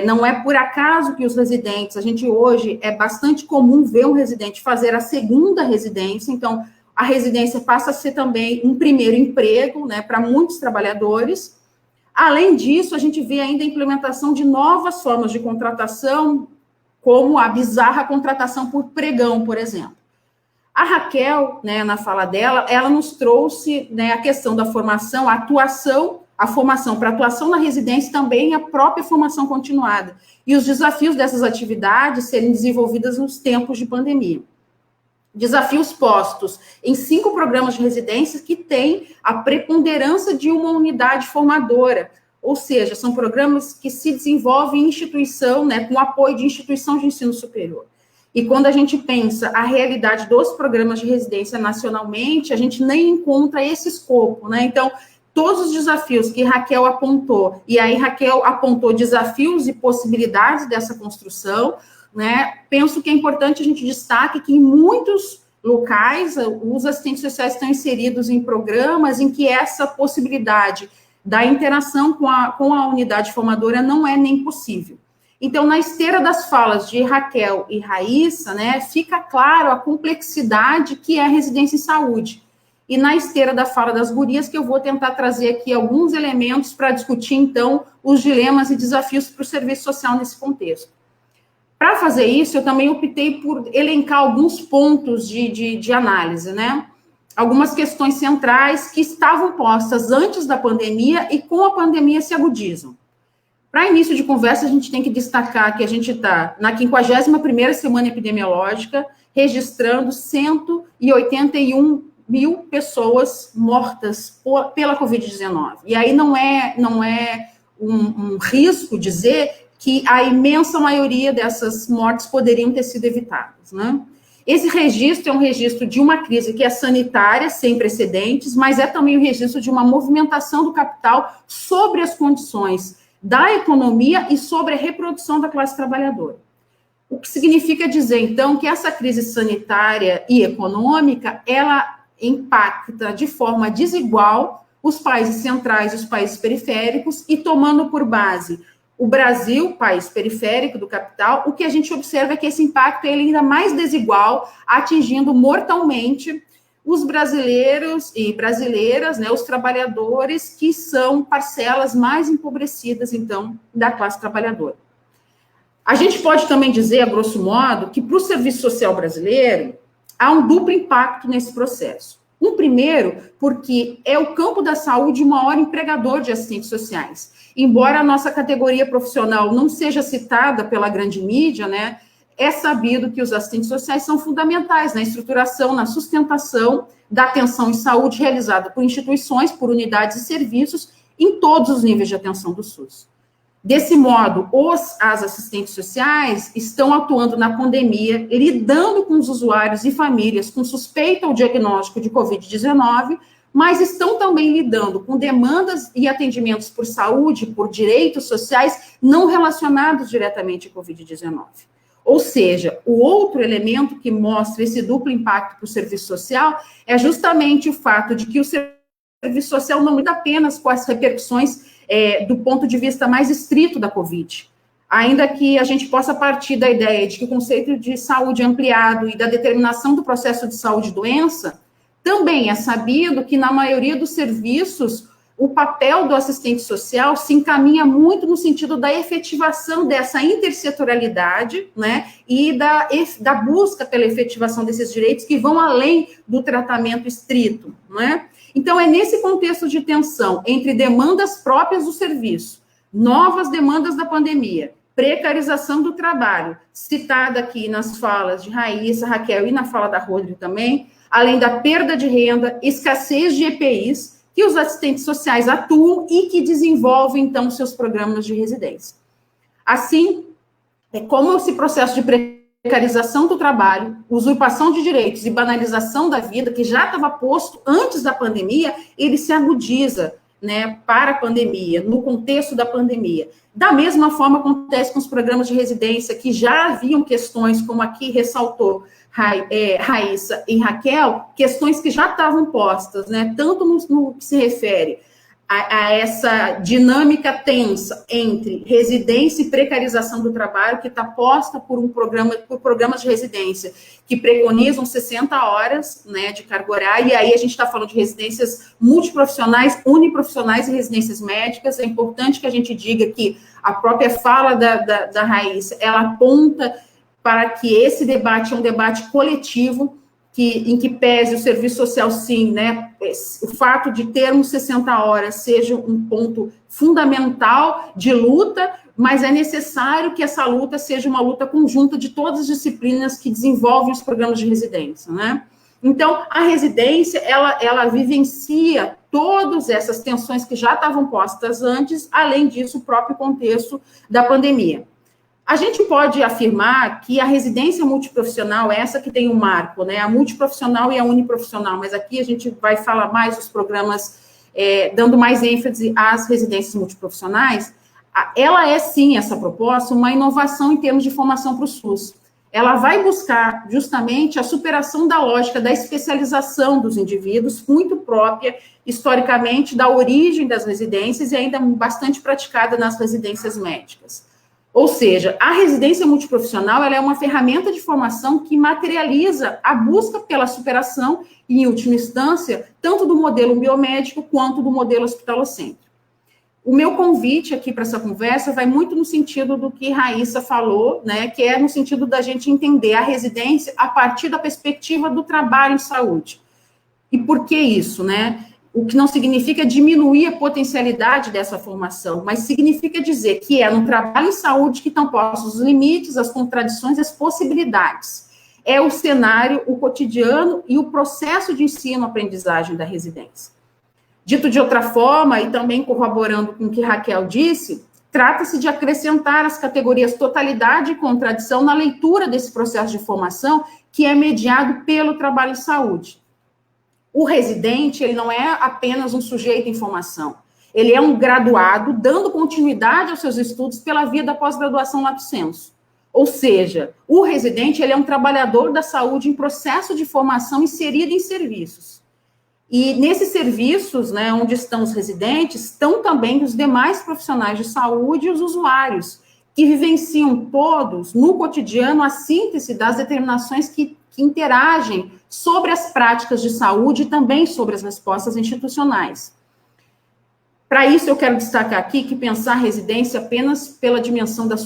Não é por acaso que os residentes, a gente hoje, é bastante comum ver um residente fazer a segunda residência, então, a residência passa a ser também um primeiro emprego, né, para muitos trabalhadores. Além disso, a gente vê ainda a implementação de novas formas de contratação, como a bizarra contratação por pregão, por exemplo. A Raquel, né, na fala dela, ela nos trouxe, né, a questão da formação, a formação para atuação na residência, também a própria formação continuada, e os desafios dessas atividades serem desenvolvidas nos tempos de pandemia. Desafios postos em 5 programas de residência que têm a preponderância de uma unidade formadora, ou seja, são programas que se desenvolvem em instituição, né, com apoio de instituição de ensino superior. E quando a gente pensa a realidade dos programas de residência nacionalmente, a gente nem encontra esse escopo, né? Então, todos os desafios que Raquel apontou, e aí Raquel apontou desafios e possibilidades dessa construção, né? Penso que é importante a gente destaque que em muitos locais, os assistentes sociais estão inseridos em programas em que essa possibilidade da interação com a unidade formadora não é nem possível. Então, na esteira das falas de Raquel e Raíssa, né, fica claro a complexidade que é a residência em saúde. E na esteira da fala das gurias, que eu vou tentar trazer aqui alguns elementos para discutir, então, os dilemas e desafios para o serviço social nesse contexto. Para fazer isso, eu também optei por elencar alguns pontos de análise, né? Algumas questões centrais que estavam postas antes da pandemia e com a pandemia se agudizam. Para início de conversa, a gente tem que destacar que a gente está na 51ª semana epidemiológica, registrando 181 mil pessoas mortas pela Covid-19. E aí não é um risco dizer que a imensa maioria dessas mortes poderiam ter sido evitadas, né? Esse registro é um registro de uma crise que é sanitária, sem precedentes, mas é também um registro de uma movimentação do capital sobre as condições da economia e sobre a reprodução da classe trabalhadora. O que significa dizer, então, que essa crise sanitária e econômica, ela impacta de forma desigual os países centrais e os países periféricos, e tomando por base O Brasil, país periférico do capital, o que a gente observa é que esse impacto é ainda mais desigual, atingindo mortalmente os brasileiros e brasileiras, né, os trabalhadores que são parcelas mais empobrecidas, então, da classe trabalhadora. A gente pode também dizer, a grosso modo, que para o serviço social brasileiro há um duplo impacto nesse processo. Um primeiro, porque é o campo da saúde o maior empregador de assistentes sociais. Embora a nossa categoria profissional não seja citada pela grande mídia, né, é sabido que os assistentes sociais são fundamentais na estruturação, na sustentação da atenção em saúde realizada por instituições, por unidades e serviços em todos os níveis de atenção do SUS. Desse modo, as assistentes sociais estão atuando na pandemia, lidando com os usuários e famílias com suspeita ou diagnóstico de Covid-19, mas estão também lidando com demandas e atendimentos por saúde, por direitos sociais, não relacionados diretamente à Covid-19. Ou seja, o outro elemento que mostra esse duplo impacto para o serviço social é justamente o fato de que o serviço social não lida apenas com as repercussões do ponto de vista mais estrito da Covid. Ainda que a gente possa partir da ideia de que o conceito de saúde ampliado e da determinação do processo de saúde e doença, também é sabido que na maioria dos serviços o papel do assistente social se encaminha muito no sentido da efetivação dessa intersetorialidade, né, e da busca pela efetivação desses direitos que vão além do tratamento estrito, né? Então, é nesse contexto de tensão entre demandas próprias do serviço, novas demandas da pandemia, precarização do trabalho, citada aqui nas falas de Raíssa, Raquel e na fala da Rodri também, além da perda de renda, escassez de EPIs, que os assistentes sociais atuam e que desenvolvem, então, seus programas de residência. Assim, como esse processo de precarização do trabalho, usurpação de direitos e banalização da vida, que já estava posto antes da pandemia, ele se agudiza, né, para a pandemia, no contexto da pandemia. Da mesma forma acontece com os programas de residência, que já haviam questões, como aqui ressaltou Raíssa e Raquel, questões que já estavam postas, né, tanto no que se refere a essa dinâmica tensa entre residência e precarização do trabalho, que está posta por programas de residência que preconizam 60 horas, né, de carga horária, e aí a gente está falando de residências multiprofissionais, uniprofissionais e residências médicas. É importante que a gente diga que a própria fala da Raíssa, ela aponta para que esse debate é um debate coletivo, em que pese o serviço social, sim, né, o fato de termos 60 horas seja um ponto fundamental de luta, mas é necessário que essa luta seja uma luta conjunta de todas as disciplinas que desenvolvem os programas de residência, né? Então, a residência, ela vivencia todas essas tensões que já estavam postas antes, além disso, o próprio contexto da pandemia. A gente pode afirmar que a residência multiprofissional, essa que tem um marco, né, a multiprofissional e a uniprofissional, mas aqui a gente vai falar mais dos programas, dando mais ênfase às residências multiprofissionais, ela é, sim, essa proposta, uma inovação em termos de formação para o SUS. Ela vai buscar, justamente, a superação da lógica da especialização dos indivíduos, muito própria, historicamente, da origem das residências e ainda bastante praticada nas residências médicas. Ou seja, a residência multiprofissional, ela é uma ferramenta de formação que materializa a busca pela superação e, em última instância, tanto do modelo biomédico quanto do modelo hospitalocêntrico. O meu convite aqui para essa conversa vai muito no sentido do que Raíssa falou, né, que é no sentido da gente entender a residência a partir da perspectiva do trabalho em saúde. E por que isso, né? O que não significa diminuir a potencialidade dessa formação, mas significa dizer que é no trabalho em saúde que estão postos os limites, as contradições, as possibilidades. É o cenário, o cotidiano e o processo de ensino-aprendizagem da residência. Dito de outra forma, e também corroborando com o que Raquel disse, trata-se de acrescentar as categorias totalidade e contradição na leitura desse processo de formação que é mediado pelo trabalho em saúde. O residente, ele não é apenas um sujeito em formação, ele é um graduado dando continuidade aos seus estudos pela via da pós-graduação lato sensu. Ou seja, o residente, ele é um trabalhador da saúde em processo de formação inserido em serviços. E nesses serviços, né, onde estão os residentes, estão também os demais profissionais de saúde e os usuários, que vivenciam todos, no cotidiano, a síntese das determinações que interagem sobre as práticas de saúde e também sobre as respostas institucionais. Para isso, eu quero destacar aqui que pensar a residência apenas pela dimensão da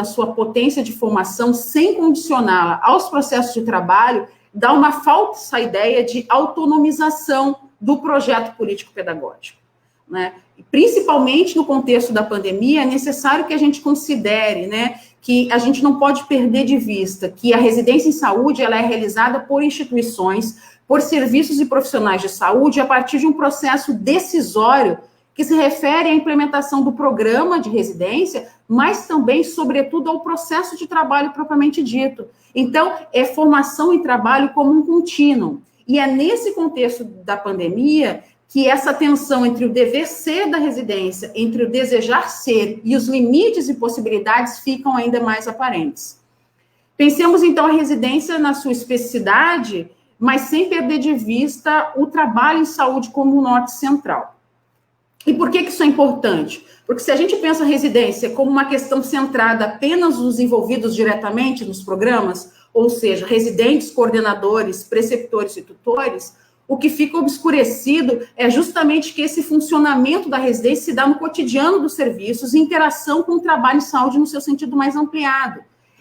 sua potência de formação, sem condicioná-la aos processos de trabalho, dá uma falsa ideia de autonomização do projeto político-pedagógico, né? Principalmente no contexto da pandemia, é necessário que a gente considere, né, que a gente não pode perder de vista que a residência em saúde ela é realizada por instituições, por serviços e profissionais de saúde, a partir de um processo decisório que se refere à implementação do programa de residência, mas também, sobretudo, ao processo de trabalho propriamente dito. Então, é formação e trabalho como um contínuo. E é nesse contexto da pandemia que essa tensão entre o dever ser da residência, entre o desejar ser e os limites e possibilidades ficam ainda mais aparentes. Pensemos, então, a residência na sua especificidade, mas sem perder de vista o trabalho em saúde como um norte central. E por que isso é importante? Porque se a gente pensa a residência como uma questão centrada apenas nos envolvidos diretamente nos programas, ou seja, residentes, coordenadores, preceptores e tutores, o que fica obscurecido é justamente que esse funcionamento da residência se dá no cotidiano dos serviços, em interação com o trabalho em saúde no seu sentido mais ampliado.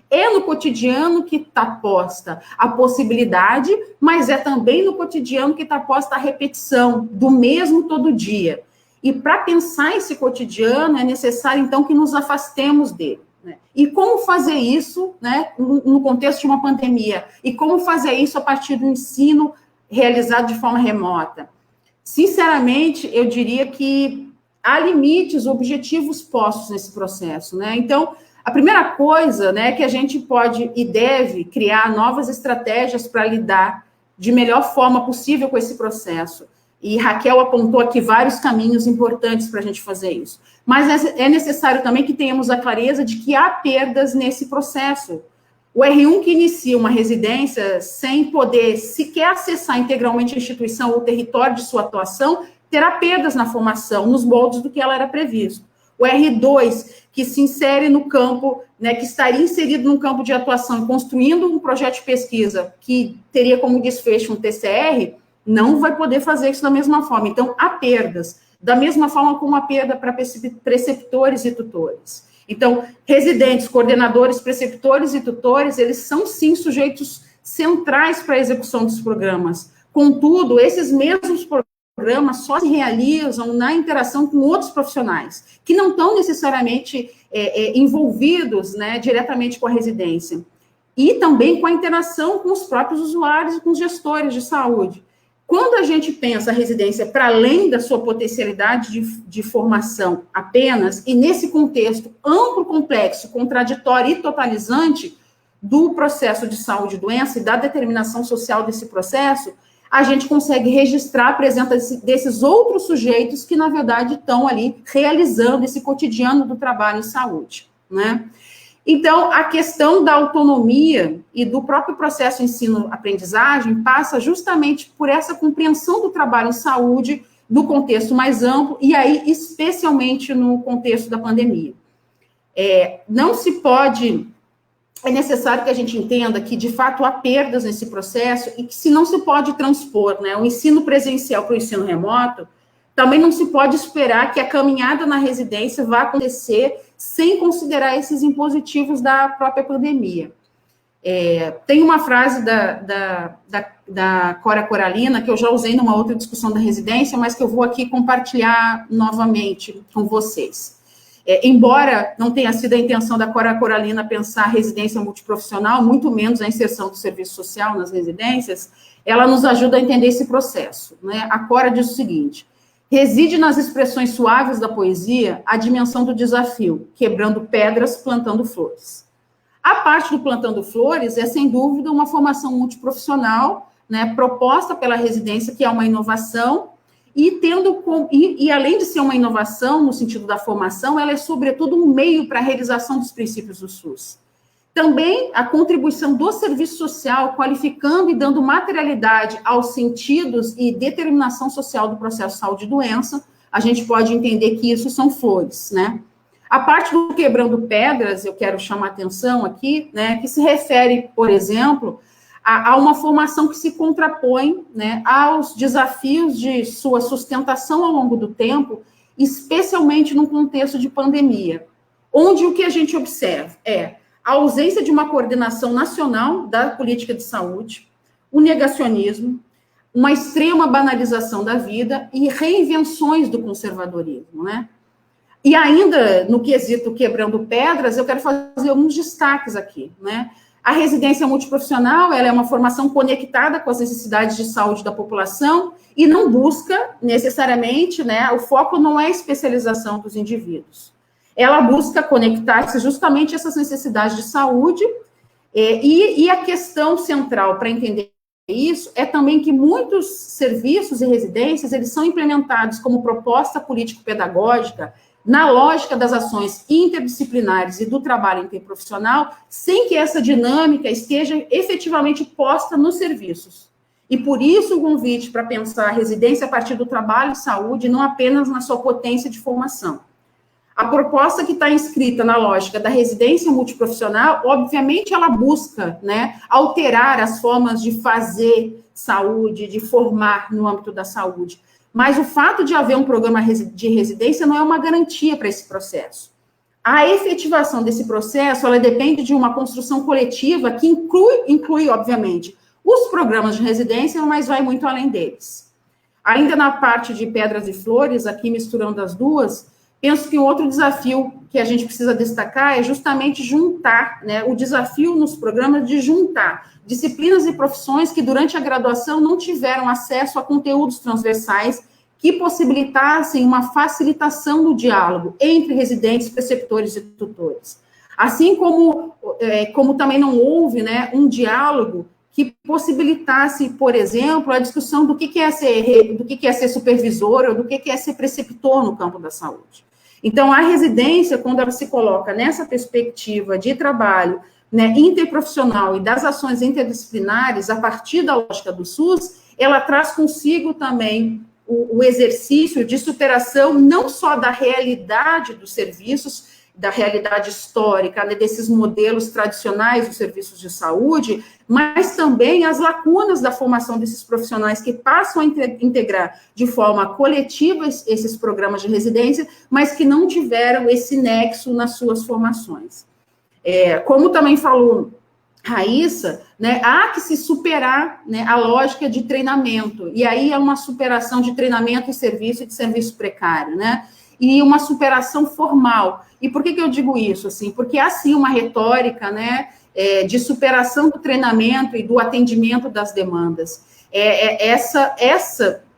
É no cotidiano que está posta a possibilidade, mas é também no cotidiano que está posta a repetição do mesmo todo dia. E para pensar esse cotidiano, é necessário, então, que nos afastemos dele. Né? E como fazer isso, né, no contexto de uma pandemia? E como fazer isso a partir do ensino realizado de forma remota? Sinceramente, eu diria que há limites, objetivos postos nesse processo. Né? Então, a primeira coisa, né, que a gente pode e deve criar novas estratégias para lidar de melhor forma possível com esse processo. E Raquel apontou aqui vários caminhos importantes para a gente fazer isso. Mas é necessário também que tenhamos a clareza de que há perdas nesse processo. O R1 que inicia uma residência sem poder sequer acessar integralmente a instituição ou o território de sua atuação, terá perdas na formação, nos moldes do que ela era previsto. O R2, que se insere no campo, né, que estaria inserido no campo de atuação, construindo um projeto de pesquisa que teria como desfecho um TCR, não vai poder fazer isso da mesma forma. Então, há perdas, da mesma forma como a perda para preceptores e tutores. Então, residentes, coordenadores, preceptores e tutores, eles são, sim, sujeitos centrais para a execução dos programas. Contudo, esses mesmos programas só se realizam na interação com outros profissionais, que não estão necessariamente envolvidos, né, diretamente com a residência. E também com a interação com os próprios usuários e com os gestores de saúde. Quando a gente pensa a residência para além da sua potencialidade de formação apenas, e nesse contexto amplo, complexo, contraditório e totalizante do processo de saúde e doença e da determinação social desse processo, a gente consegue registrar a presença desses outros sujeitos que, na verdade, estão ali realizando esse cotidiano do trabalho em saúde, né? Então, a questão da autonomia e do próprio processo ensino-aprendizagem passa justamente por essa compreensão do trabalho em saúde, do contexto mais amplo, e aí, especialmente no contexto da pandemia. Não se pode... É necessário que a gente entenda que, de fato, há perdas nesse processo e que, se não se pode transpor, né, o ensino presencial para o ensino remoto, também não se pode esperar que a caminhada na residência vá acontecer sem considerar esses impositivos da própria pandemia. Tem uma frase da Cora Coralina, que eu já usei numa outra discussão da residência, mas que eu vou aqui compartilhar novamente com vocês. Embora não tenha sido a intenção da Cora Coralina pensar a residência multiprofissional, muito menos a inserção do serviço social nas residências, ela nos ajuda a entender esse processo. Né? A Cora diz o seguinte: reside nas expressões suaves da poesia a dimensão do desafio, quebrando pedras, plantando flores. A parte do plantando flores é, sem dúvida, uma formação multiprofissional, né, proposta pela residência, que é uma inovação, e além de ser uma inovação no sentido da formação, ela é, sobretudo, um meio para a realização dos princípios do SUS. Também a contribuição do serviço social, qualificando e dando materialidade aos sentidos e determinação social do processo saúde e doença, a gente pode entender que isso são flores, né? A parte do quebrando pedras, eu quero chamar atenção aqui, né, que se refere, por exemplo, a uma formação que se contrapõe, né, aos desafios de sua sustentação ao longo do tempo, especialmente num contexto de pandemia, onde o que a gente observa é a ausência de uma coordenação nacional da política de saúde, o negacionismo, uma extrema banalização da vida e reinvenções do conservadorismo, né? E ainda, no quesito quebrando pedras, eu quero fazer alguns destaques aqui, né? A residência multiprofissional, ela é uma formação conectada com as necessidades de saúde da população e não busca, necessariamente, né, o foco não é a especialização dos indivíduos. Ela busca conectar-se justamente a essas necessidades de saúde e a questão central para entender isso é também que muitos serviços e residências, eles são implementados como proposta político-pedagógica na lógica das ações interdisciplinares e do trabalho interprofissional, sem que essa dinâmica esteja efetivamente posta nos serviços. E por isso o convite para pensar a residência a partir do trabalho de saúde, não apenas na sua potência de formação. A proposta que está inscrita na lógica da residência multiprofissional, obviamente ela busca, né, alterar as formas de fazer saúde, de formar no âmbito da saúde. Mas o fato de haver um programa de residência não é uma garantia para esse processo. A efetivação desse processo, ela depende de uma construção coletiva que inclui, obviamente, os programas de residência, mas vai muito além deles. Ainda na parte de pedras e flores, aqui misturando as duas, penso que um outro desafio que a gente precisa destacar é justamente juntar, né, o desafio nos programas de juntar disciplinas e profissões que durante a graduação não tiveram acesso a conteúdos transversais que possibilitassem uma facilitação do diálogo entre residentes, preceptores e tutores. Assim como também não houve, né, um diálogo que possibilitasse, por exemplo, a discussão do que é ser supervisor ou do que é ser preceptor no campo da saúde. Então, a residência, quando ela se coloca nessa perspectiva de trabalho, né, interprofissional e das ações interdisciplinares, a partir da lógica do SUS, ela traz consigo também o exercício de superação não só da realidade dos serviços, da realidade histórica, né, desses modelos tradicionais dos serviços de saúde, mas também as lacunas da formação desses profissionais que passam a integrar de forma coletiva esses programas de residência, mas que não tiveram esse nexo nas suas formações. Como também falou Raíssa, né, há que se superar, né, a lógica de treinamento, e aí é uma superação de treinamento e de serviço precário, né, e uma superação formal. E por que eu digo isso? Assim, porque há sim uma retórica, né, de superação do treinamento e do atendimento das demandas.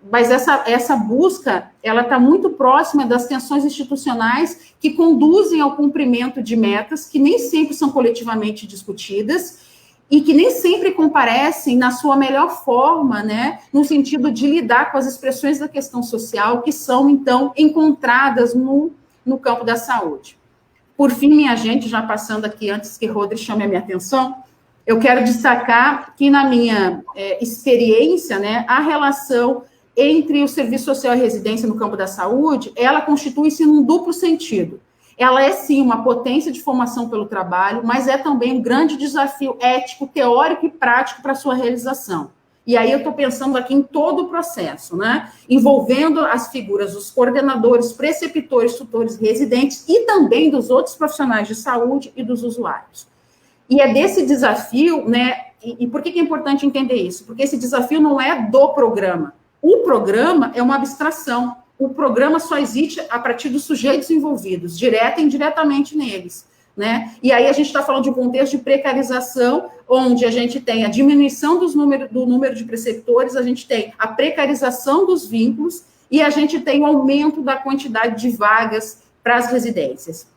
Mas essa busca, ela está muito próxima das tensões institucionais que conduzem ao cumprimento de metas que nem sempre são coletivamente discutidas e que nem sempre comparecem na sua melhor forma, né, no sentido de lidar com as expressões da questão social que são, então, encontradas no campo da saúde. Por fim, minha gente, já passando aqui, antes que Rodrigo chame a minha atenção, eu quero destacar que, na minha experiência, né, a relação entre o serviço social e residência no campo da saúde, ela constitui-se num duplo sentido. Ela é, sim, uma potência de formação pelo trabalho, mas é também um grande desafio ético, teórico e prático para a sua realização. E aí eu estou pensando aqui em todo o processo, né? Envolvendo as figuras dos coordenadores, preceptores, tutores, residentes e também dos outros profissionais de saúde e dos usuários. E é desse desafio, né? E por que é importante entender isso? Porque esse desafio não é do programa. O programa é uma abstração. O programa só existe a partir dos sujeitos envolvidos, direta e indiretamente neles, né? E aí a gente está falando de um contexto de precarização, onde a gente tem a diminuição do número de preceptores, a gente tem a precarização dos vínculos e a gente tem o aumento da quantidade de vagas para as residências.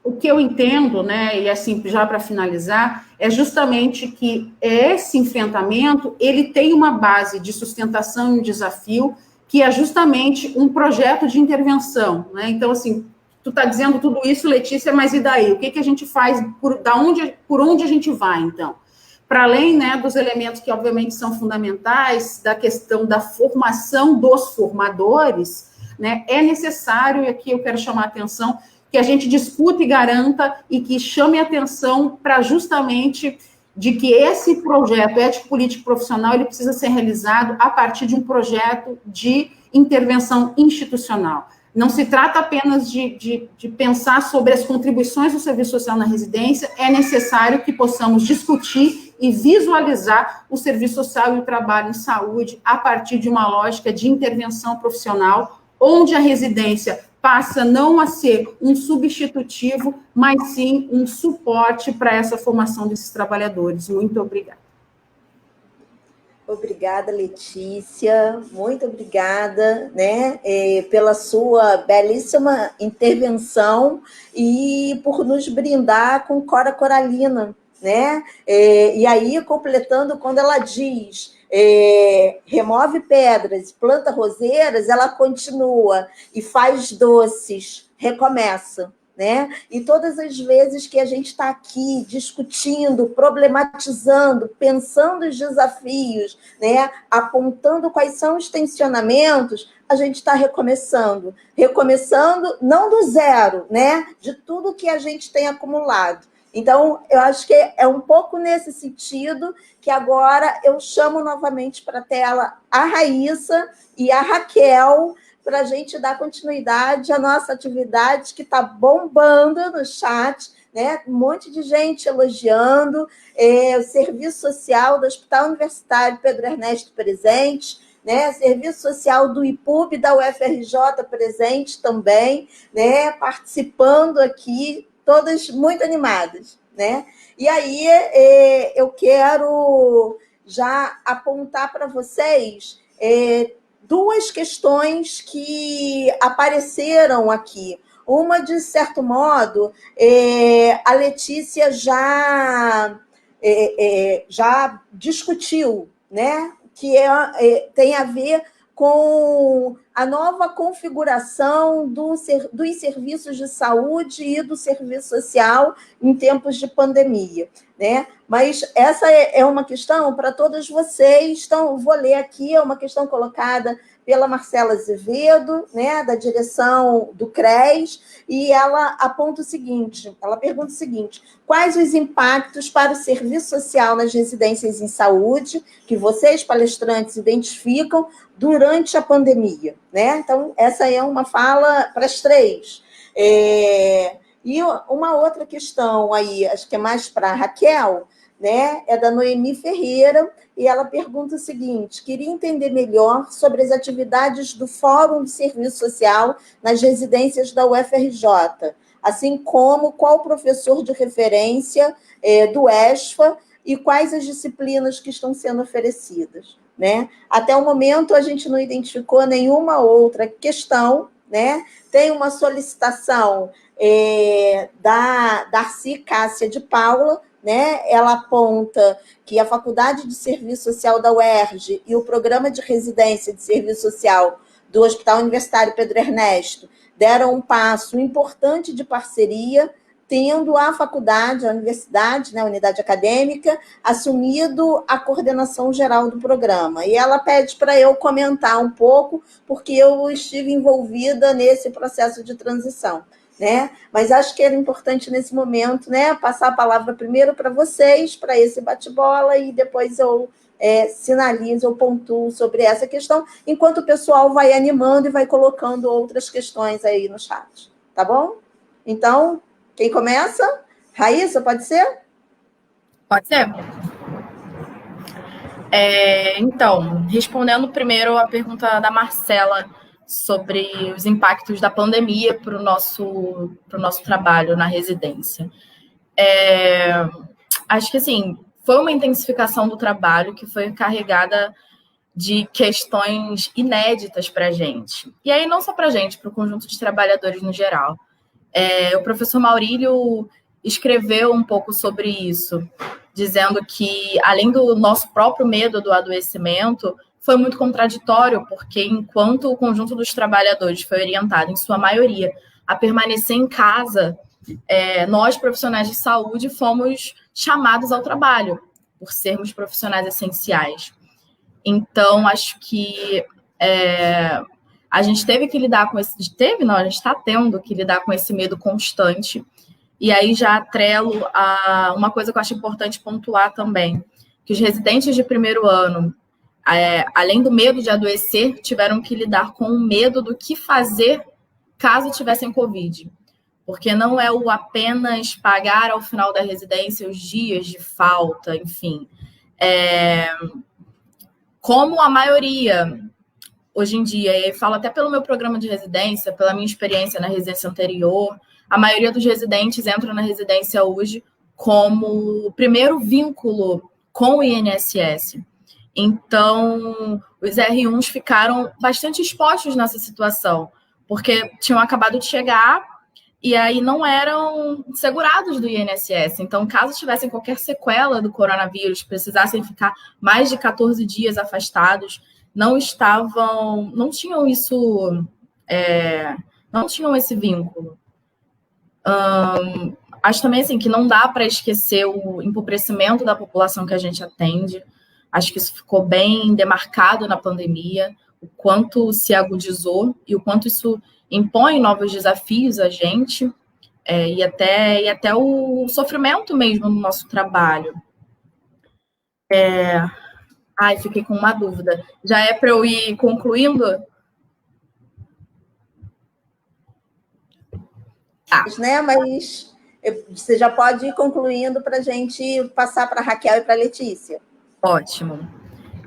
O que eu entendo, né, e assim, já para finalizar, é justamente que esse enfrentamento, ele tem uma base de sustentação e um desafio, que é justamente um projeto de intervenção, né? Então, assim, tu está dizendo tudo isso, Letícia, mas e daí? O que, que a gente faz, por onde a gente vai, então? Para além, né, dos elementos que, obviamente, são fundamentais, da questão da formação dos formadores, né, é necessário, e aqui eu quero chamar a atenção, que a gente discute e garanta e que chame a atenção para justamente de que esse projeto ético-político profissional ele precisa ser realizado a partir de um projeto de intervenção institucional. Não se trata apenas de pensar sobre as contribuições do serviço social na residência, é necessário que possamos discutir e visualizar o serviço social e o trabalho em saúde a partir de uma lógica de intervenção profissional, onde a residência passa não a ser um substitutivo, mas sim um suporte para essa formação desses trabalhadores. Muito obrigada. Obrigada, Letícia, muito obrigada, né, pela sua belíssima intervenção e por nos brindar com Cora Coralina, né, e aí, completando, quando ela diz, remove pedras, planta roseiras, ela continua, e faz doces, recomeça. Né? E todas as vezes que a gente está aqui discutindo, problematizando, pensando os desafios, né? Apontando quais são os tensionamentos, a gente está recomeçando não do zero, né? De tudo que a gente tem acumulado. Então, eu acho que é um pouco nesse sentido que agora eu chamo novamente para a tela a Raíssa e a Raquel, para a gente dar continuidade à nossa atividade, que está bombando no chat, né? Um monte de gente elogiando, o serviço social do Hospital Universitário Pedro Ernesto presente, né? Serviço social do IPUB, da UFRJ presente também, né? Participando aqui, todas muito animadas, né? E aí eu quero já apontar para vocês duas questões que apareceram aqui. Uma, de certo modo, a Letícia já discutiu, né? Que tem a ver com a nova configuração dos serviços de saúde e do serviço social em tempos de pandemia, né? Mas essa é uma questão para todos vocês, então vou ler aqui, é uma questão colocada pela Marcela Azevedo, né, da direção do CRES, e ela aponta o seguinte, ela pergunta o seguinte: quais os impactos para o serviço social nas residências em saúde que vocês, palestrantes, identificam durante a pandemia, né? Então, essa é uma fala para as três. E uma outra questão aí, acho que é mais para a Raquel, né? É da Noemi Ferreira, e ela pergunta o seguinte: queria entender melhor sobre as atividades do Fórum de Serviço Social nas residências da UFRJ, assim como qual professor de referência do ESFA e quais as disciplinas que estão sendo oferecidas, né? Até o momento, a gente não identificou nenhuma outra questão, né? Tem uma solicitação da Darcy Cássia de Paula, né? Ela aponta que a Faculdade de Serviço Social da UERJ e o Programa de Residência de Serviço Social do Hospital Universitário Pedro Ernesto deram um passo importante de parceria, tendo a faculdade, a universidade, né, a unidade acadêmica, assumido a coordenação geral do programa. E ela pede para eu comentar um pouco, porque eu estive envolvida nesse processo de transição, né? Mas acho que era importante nesse momento, né, passar a palavra primeiro para vocês, para esse bate-bola, e depois eu sinalizo, eu pontuo sobre essa questão, enquanto o pessoal vai animando e vai colocando outras questões aí no chat, tá bom? Então, quem começa? Raíssa, pode ser? Pode ser. Então, respondendo primeiro a pergunta da Marcela sobre os impactos da pandemia para o nosso trabalho na residência. Acho que, assim, foi uma intensificação do trabalho que foi carregada de questões inéditas para a gente. E aí, não só para a gente, para o conjunto de trabalhadores no geral. O professor Maurílio escreveu um pouco sobre isso, dizendo que, além do nosso próprio medo do adoecimento, foi muito contraditório, porque enquanto o conjunto dos trabalhadores foi orientado, em sua maioria, a permanecer em casa, nós, profissionais de saúde, fomos chamados ao trabalho, por sermos profissionais essenciais. Então, acho que a gente teve que lidar com esse... a gente está tendo que lidar com esse medo constante. E aí já atrelo a uma coisa que eu acho importante pontuar também, que os residentes de primeiro ano, além do medo de adoecer, tiveram que lidar com o medo do que fazer caso tivessem Covid. Porque não é o apenas pagar ao final da residência os dias de falta, enfim. Como a maioria, hoje em dia, e falo até pelo meu programa de residência, pela minha experiência na residência anterior, a maioria dos residentes entram na residência hoje como o primeiro vínculo com o INSS. Então, os R1s ficaram bastante expostos nessa situação, porque tinham acabado de chegar e aí não eram segurados do INSS. Então, caso tivessem qualquer sequela do coronavírus, precisassem ficar mais de 14 dias afastados, não tinham esse vínculo. Acho também assim, que não dá para esquecer o empobrecimento da população que a gente atende. Acho que isso ficou bem demarcado na pandemia, o quanto se agudizou e o quanto isso impõe novos desafios a gente, e até o sofrimento mesmo no nosso trabalho. Fiquei com uma dúvida. Já é para eu ir concluindo? Né? Mas você já pode ir concluindo para a gente passar para a Raquel e para a Letícia. Ótimo.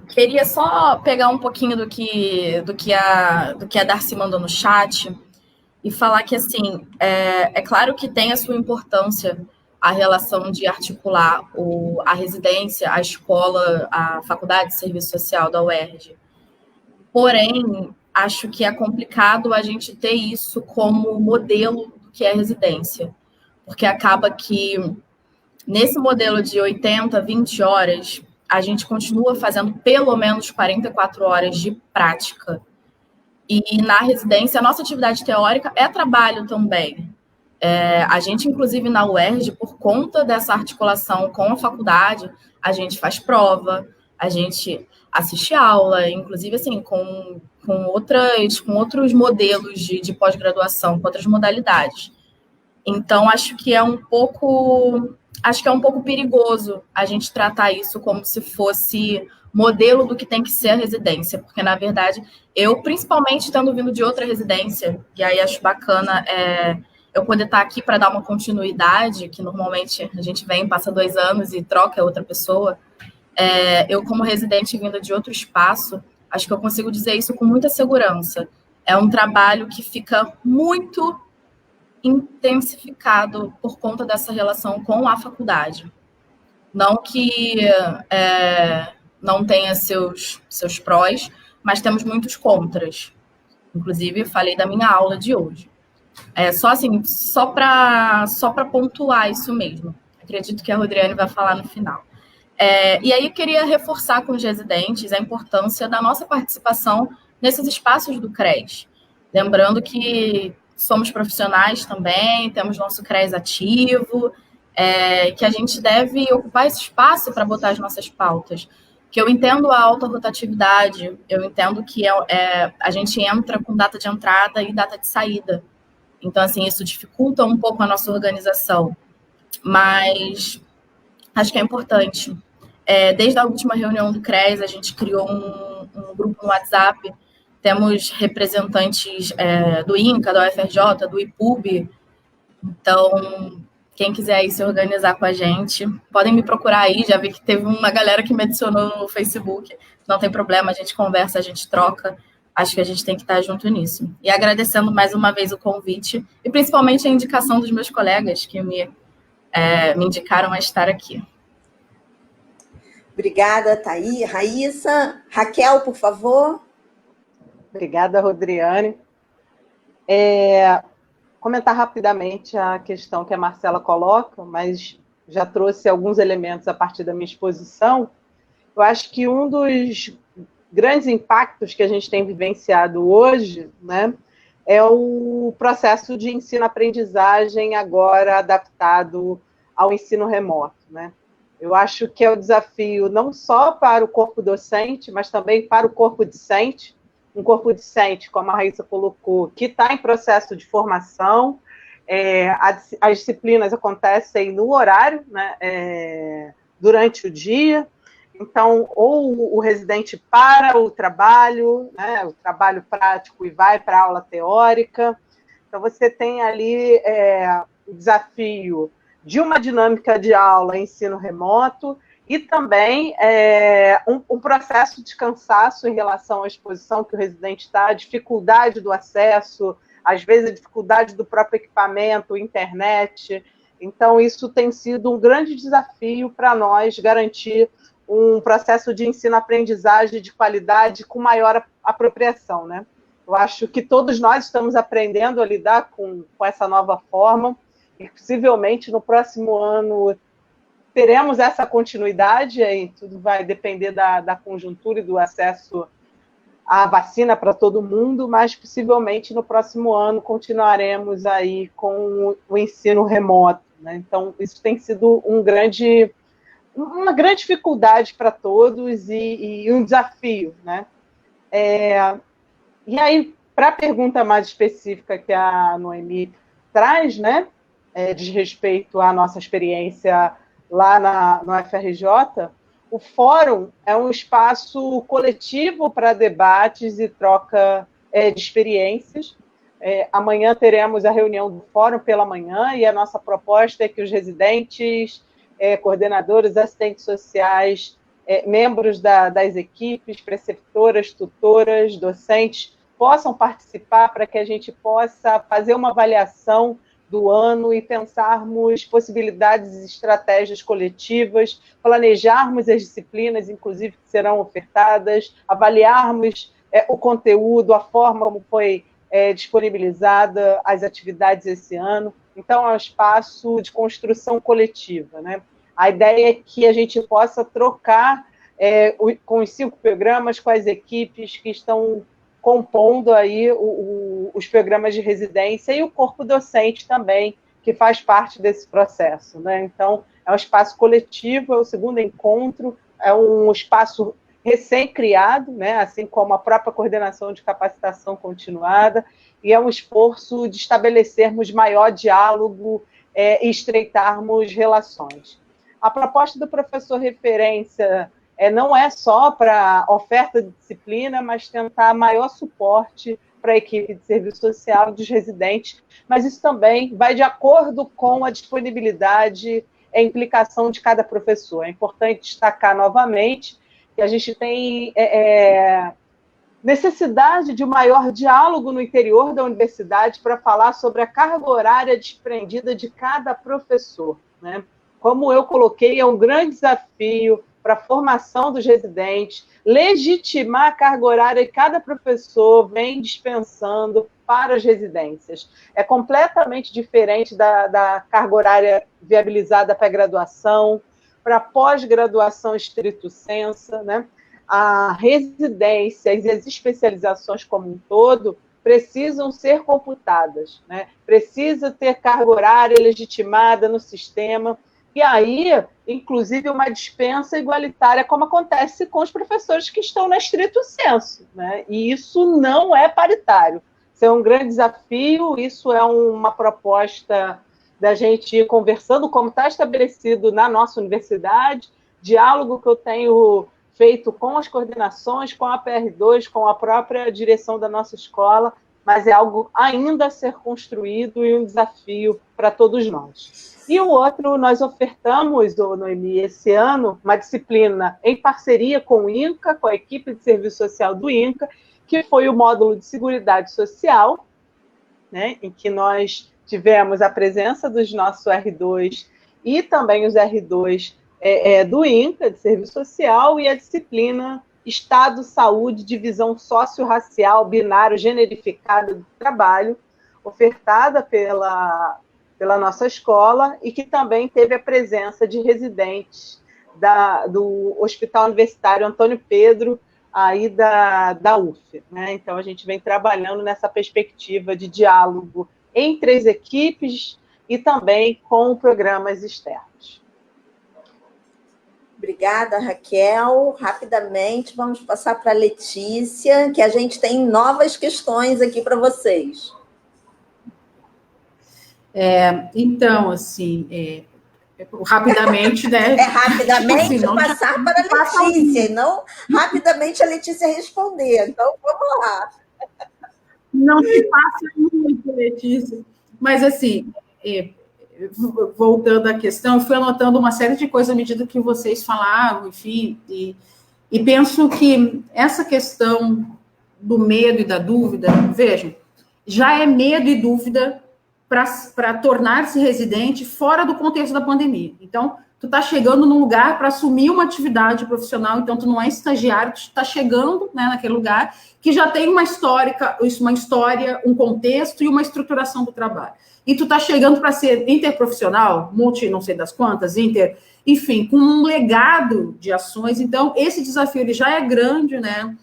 Queria só pegar um pouquinho do que a Darcy mandou no chat e falar que, assim, é claro que tem a sua importância a relação de articular a residência, a escola, a faculdade de serviço social da UERJ. Porém, acho que é complicado a gente ter isso como modelo do que é residência, porque acaba que nesse modelo de 80, 20 horas, a gente continua fazendo pelo menos 44 horas de prática. E na residência, a nossa atividade teórica é trabalho também. A gente, inclusive, na UERJ, por conta dessa articulação com a faculdade, a gente faz prova, a gente assiste aula, inclusive, assim, com outros modelos de pós-graduação, com outras modalidades. Então, acho que é um pouco perigoso a gente tratar isso como se fosse modelo do que tem que ser a residência, porque, na verdade, eu, principalmente, tendo vindo de outra residência, e aí acho bacana eu poder estar aqui para dar uma continuidade, que normalmente a gente vem, passa 2 anos e troca outra pessoa. Eu, como residente vinda de outro espaço, acho que eu consigo dizer isso com muita segurança. É um trabalho que fica muito intensificado por conta dessa relação com a faculdade. Não que não tenha seus prós, mas temos muitos contras. Inclusive, falei da minha aula de hoje. Só para pontuar isso mesmo. Acredito que a Rodriane vai falar no final. E aí eu queria reforçar com os residentes a importância da nossa participação nesses espaços do CRES. Lembrando que somos profissionais também, temos nosso CRES ativo, que a gente deve ocupar esse espaço para botar as nossas pautas. Que eu entendo a alta rotatividade, eu entendo que a gente entra com data de entrada e data de saída. Então, assim, isso dificulta um pouco a nossa organização. Mas acho que é importante. Desde a última reunião do CRES, a gente criou um grupo no WhatsApp. Temos representantes do INCA, da UFRJ, do IPUB. Então, quem quiser aí se organizar com a gente, podem me procurar aí. Já vi que teve uma galera que me adicionou no Facebook. Não tem problema, a gente conversa, a gente troca. Acho que a gente tem que estar junto nisso. E agradecendo mais uma vez o convite e principalmente a indicação dos meus colegas que me indicaram a estar aqui. Obrigada, Thaís. Raíssa. Raquel, por favor. Obrigada, Rodriane. Comentar rapidamente a questão que a Marcela coloca, mas já trouxe alguns elementos a partir da minha exposição. Eu acho que um dos grandes impactos que a gente tem vivenciado hoje, né, é o processo de ensino-aprendizagem agora adaptado ao ensino remoto, né? Eu acho que é o desafio não só para o corpo docente, mas também para o corpo discente, um corpo discente, como a Raíssa colocou, que está em processo de formação. As disciplinas acontecem no horário, né, durante o dia. Então, ou o residente para o trabalho, né, o trabalho prático, e vai para a aula teórica. Então, você tem ali o desafio de uma dinâmica de aula em ensino remoto e também um processo de cansaço em relação à exposição que o residente está, a dificuldade do acesso, às vezes a dificuldade do próprio equipamento, internet. Então, isso tem sido um grande desafio para nós garantir um processo de ensino-aprendizagem de qualidade com maior apropriação, né? Eu acho que todos nós estamos aprendendo a lidar com essa nova forma e possivelmente no próximo ano teremos essa continuidade, aí tudo vai depender da conjuntura e do acesso à vacina para todo mundo, mas possivelmente no próximo ano continuaremos aí com o ensino remoto, né? Então, isso tem sido uma grande dificuldade para todos e um desafio, né? E aí, para a pergunta mais específica que a Noemi traz, né, diz respeito à nossa experiência lá no FRJ, o fórum é um espaço coletivo para debates e troca de experiências. Amanhã teremos a reunião do fórum pela manhã e a nossa proposta é que os residentes, coordenadores, assistentes sociais, membros das equipes, preceptoras, tutoras, docentes, possam participar para que a gente possa fazer uma avaliação do ano e pensarmos possibilidades e estratégias coletivas, planejarmos as disciplinas, inclusive, que serão ofertadas, avaliarmos o conteúdo, a forma como foi disponibilizada as atividades esse ano. Então, é um espaço de construção coletiva, né? A ideia é que a gente possa trocar com os 5 programas, com as equipes que estão compondo aí os programas de residência e o corpo docente também, que faz parte desse processo, né? Então, é um espaço coletivo, é o segundo encontro, é um espaço recém-criado, né? Assim como a própria coordenação de capacitação continuada, e é um esforço de estabelecermos maior diálogo e estreitarmos relações. A proposta do professor referência não é só para oferta de disciplina, mas tentar maior suporte para a equipe de serviço social dos residentes, mas isso também vai de acordo com a disponibilidade e a implicação de cada professor. É importante destacar novamente que a gente tem necessidade de um maior diálogo no interior da universidade para falar sobre a carga horária desprendida de cada professor, né? Como eu coloquei, é um grande desafio para a formação dos residentes, legitimar a carga horária que cada professor vem dispensando para as residências. É completamente diferente da carga horária viabilizada para a graduação, para a pós-graduação estricto sensu, né? A residência e as especializações como um todo precisam ser computadas, né? Precisa ter carga horária legitimada no sistema, e aí, inclusive, uma dispensa igualitária, como acontece com os professores que estão na estricto sensu, né? E isso não é paritário. Isso é um grande desafio, isso é uma proposta da gente ir conversando, como está estabelecido na nossa universidade, diálogo que eu tenho feito com as coordenações, com a PR2, com a própria direção da nossa escola, mas é algo ainda a ser construído e um desafio para todos nós. E o outro, nós ofertamos, Noemi, esse ano, uma disciplina em parceria com o INCA, com a equipe de serviço social do INCA, que foi o módulo de Seguridade Social, né, em que nós tivemos a presença dos nossos R2 e também os R2 do INCA, de Serviço Social, e a disciplina Estado, Saúde, Divisão Socio-Racial, Binário, Generificado do Trabalho, ofertada pela nossa escola, e que também teve a presença de residentes do Hospital Universitário Antônio Pedro, aí da UF, né? Então, a gente vem trabalhando nessa perspectiva de diálogo entre as equipes e também com programas externos. Obrigada, Raquel. Rapidamente, vamos passar para a Letícia, que a gente tem novas questões aqui para vocês. Então, assim, rapidamente, né? Rapidamente assim, passar para a Letícia, e não rapidamente a Letícia responder. Então, vamos lá. Não se passa muito, Letícia. Mas, assim, voltando à questão, eu fui anotando uma série de coisas à medida que vocês falavam, enfim, e penso que essa questão do medo e da dúvida, vejam, já é medo e dúvida para tornar-se residente fora do contexto da pandemia. Então, tu está chegando num lugar para assumir uma atividade profissional, então tu não é estagiário, tu está chegando, né, naquele lugar que já tem uma história, um contexto e uma estruturação do trabalho. E tu está chegando para ser interprofissional, não sei das quantas, enfim, com um legado de ações. Então, esse desafio ele já é grande, né,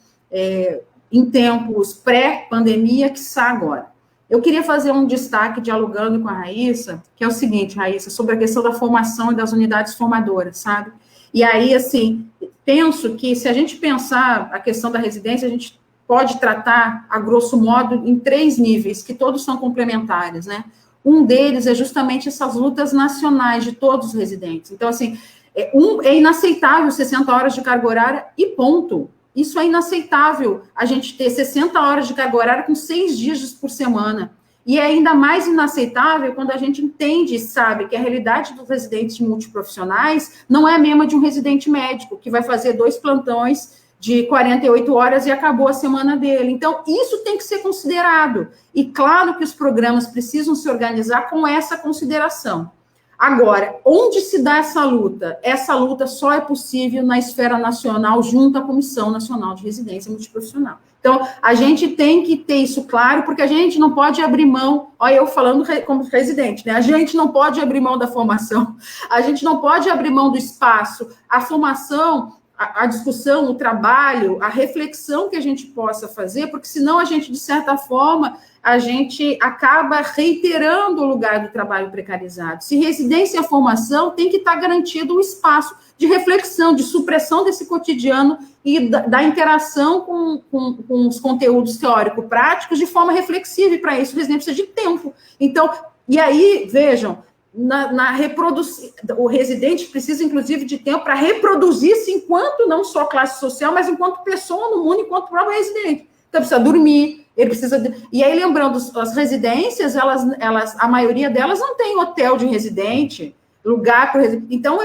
em tempos pré-pandemia, quiçá agora. Eu queria fazer um destaque, dialogando com a Raíssa, que é o seguinte, Raíssa, sobre a questão da formação e das unidades formadoras, sabe? E aí, assim, penso que se a gente pensar a questão da residência, a gente pode tratar, a grosso modo, em 3 níveis, que todos são complementares, né? Um deles é justamente essas lutas nacionais de todos os residentes. Então, assim, é inaceitável 60 horas de carga horária e ponto. Isso é inaceitável, a gente ter 60 horas de carga horária com 6 dias por semana. E é ainda mais inaceitável quando a gente entende e sabe que a realidade dos residentes multiprofissionais não é a mesma de um residente médico, que vai fazer 2 plantões de 48 horas e acabou a semana dele. Então, isso tem que ser considerado. E claro que os programas precisam se organizar com essa consideração. Agora, onde se dá essa luta? Essa luta só é possível na esfera nacional, junto à Comissão Nacional de Residência Multiprofissional. Então, a gente tem que ter isso claro, porque a gente não pode abrir mão, olha, eu falando como residente, né? A gente não pode abrir mão da formação, a gente não pode abrir mão do espaço, a formação, a discussão, o trabalho, a reflexão que a gente possa fazer, porque senão a gente, de certa forma, a gente acaba reiterando o lugar do trabalho precarizado. Se residência e formação, tem que estar garantido um espaço de reflexão, de supressão desse cotidiano e da interação com os conteúdos teórico-práticos de forma reflexiva, e para isso o residente precisa de tempo. Então, e aí, vejam, o residente precisa, inclusive, de tempo para reproduzir-se enquanto não só classe social, mas enquanto pessoa no mundo, enquanto próprio residente. Então, precisa dormir, ele precisa... E aí, lembrando, as residências, a maioria delas não tem hotel de residente, lugar para o residente. Então,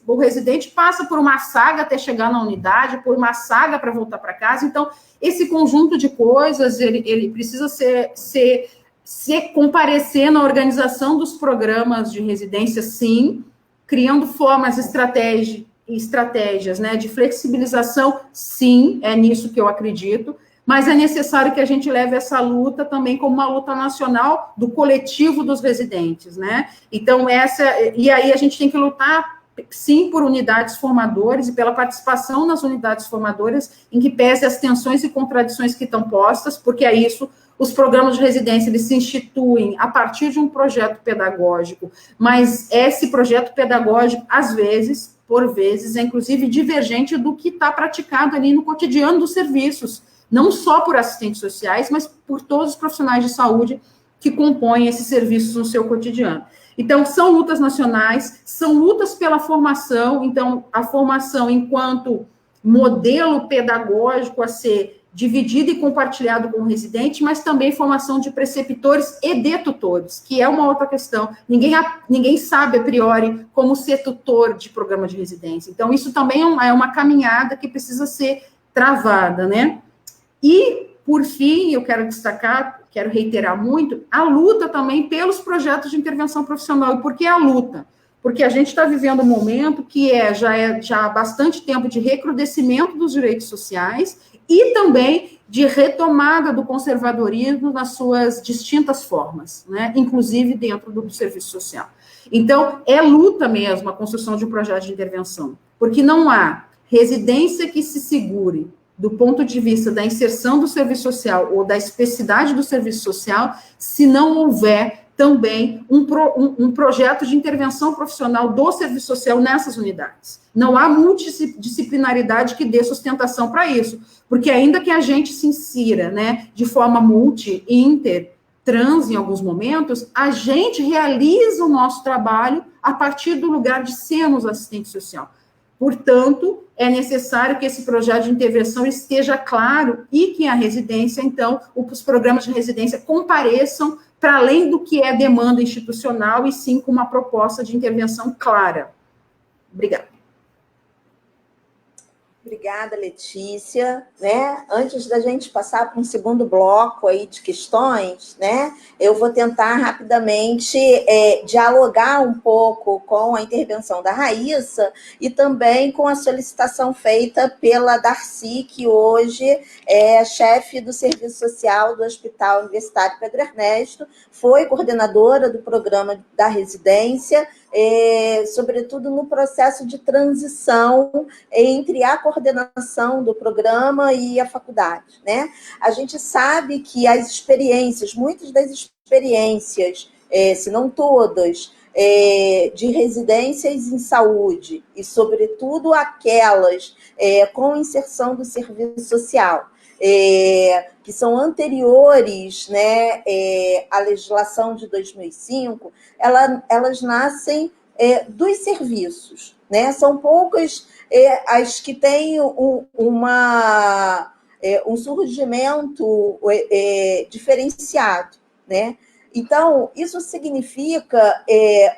o residente passa por uma saga até chegar na unidade, por uma saga para voltar para casa. Então, esse conjunto de coisas, ele precisa se comparecer na organização dos programas de residência, sim, criando formas, estratégias, né, de flexibilização, sim, é nisso que eu acredito, mas é necessário que a gente leve essa luta também como uma luta nacional do coletivo dos residentes, né? Então, e aí a gente tem que lutar, sim, por unidades formadoras e pela participação nas unidades formadoras, em que pese as tensões e contradições que estão postas, porque é isso. Os programas de residência, eles se instituem a partir de um projeto pedagógico, mas esse projeto pedagógico, por vezes, é inclusive divergente do que está praticado ali no cotidiano dos serviços, não só por assistentes sociais, mas por todos os profissionais de saúde que compõem esses serviços no seu cotidiano. Então, são lutas nacionais, são lutas pela formação, então, a formação enquanto modelo pedagógico a ser dividido e compartilhado com o residente, mas também formação de preceptores e de tutores, que é uma outra questão. Ninguém sabe, a priori, como ser tutor de programa de residência. Então, isso também é uma caminhada que precisa ser travada, né? E, por fim, eu quero destacar, quero reiterar muito, a luta também pelos projetos de intervenção profissional. E por que a luta? Porque a gente está vivendo um momento que já há bastante tempo de recrudescimento dos direitos sociais e também de retomada do conservadorismo nas suas distintas formas, né? Inclusive dentro do serviço social. Então, é luta mesmo a construção de um projeto de intervenção, porque não há residência que se segure do ponto de vista da inserção do serviço social ou da especificidade do serviço social, se não houver também um projeto de intervenção profissional do serviço social nessas unidades. Não há multidisciplinaridade que dê sustentação para isso, porque ainda que a gente se insira, né, de forma multi, inter, trans em alguns momentos, a gente realiza o nosso trabalho a partir do lugar de sermos assistente social. Portanto, é necessário que esse projeto de intervenção esteja claro e que a residência, então, os programas de residência compareçam para além do que é demanda institucional e sim com uma proposta de intervenção clara. Obrigada. Obrigada, Letícia. Né? Antes da gente passar para um segundo bloco aí de questões, né, eu vou tentar rapidamente dialogar um pouco com a intervenção da Raíssa e também com a solicitação feita pela Darcy, que hoje é chefe do Serviço Social do Hospital Universitário Pedro Ernesto, foi coordenadora do programa da residência, sobretudo no processo de transição entre a coordenação do programa e a faculdade, né? A gente sabe que as experiências, muitas das experiências, se não todas, de residências em saúde, e sobretudo aquelas com inserção do serviço social, que são anteriores, né, à legislação de 2005, elas nascem dos serviços, né? São poucas as que têm um surgimento diferenciado, né? Então, isso significa,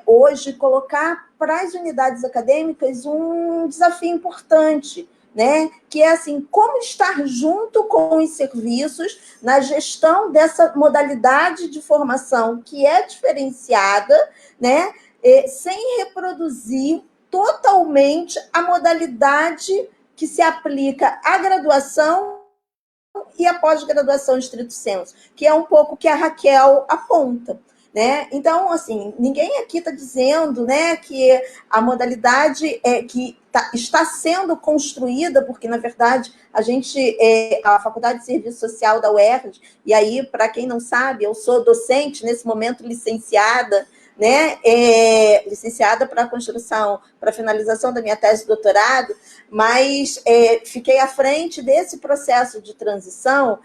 hoje, colocar para as unidades acadêmicas um desafio importante, né? Que é assim, como estar junto com os serviços na gestão dessa modalidade de formação que é diferenciada, né? Sem reproduzir totalmente a modalidade que se aplica à graduação e à pós-graduação estrito sensu, que é um pouco que a Raquel aponta, né? Então, assim, ninguém aqui está dizendo, né, que a modalidade que está sendo construída, porque, na verdade, a Faculdade de Serviço Social da UERJ, e aí, para quem não sabe, eu sou docente, nesse momento, licenciada, né, licenciada para a construção, para a finalização da minha tese de doutorado, mas fiquei à frente desse processo de transição.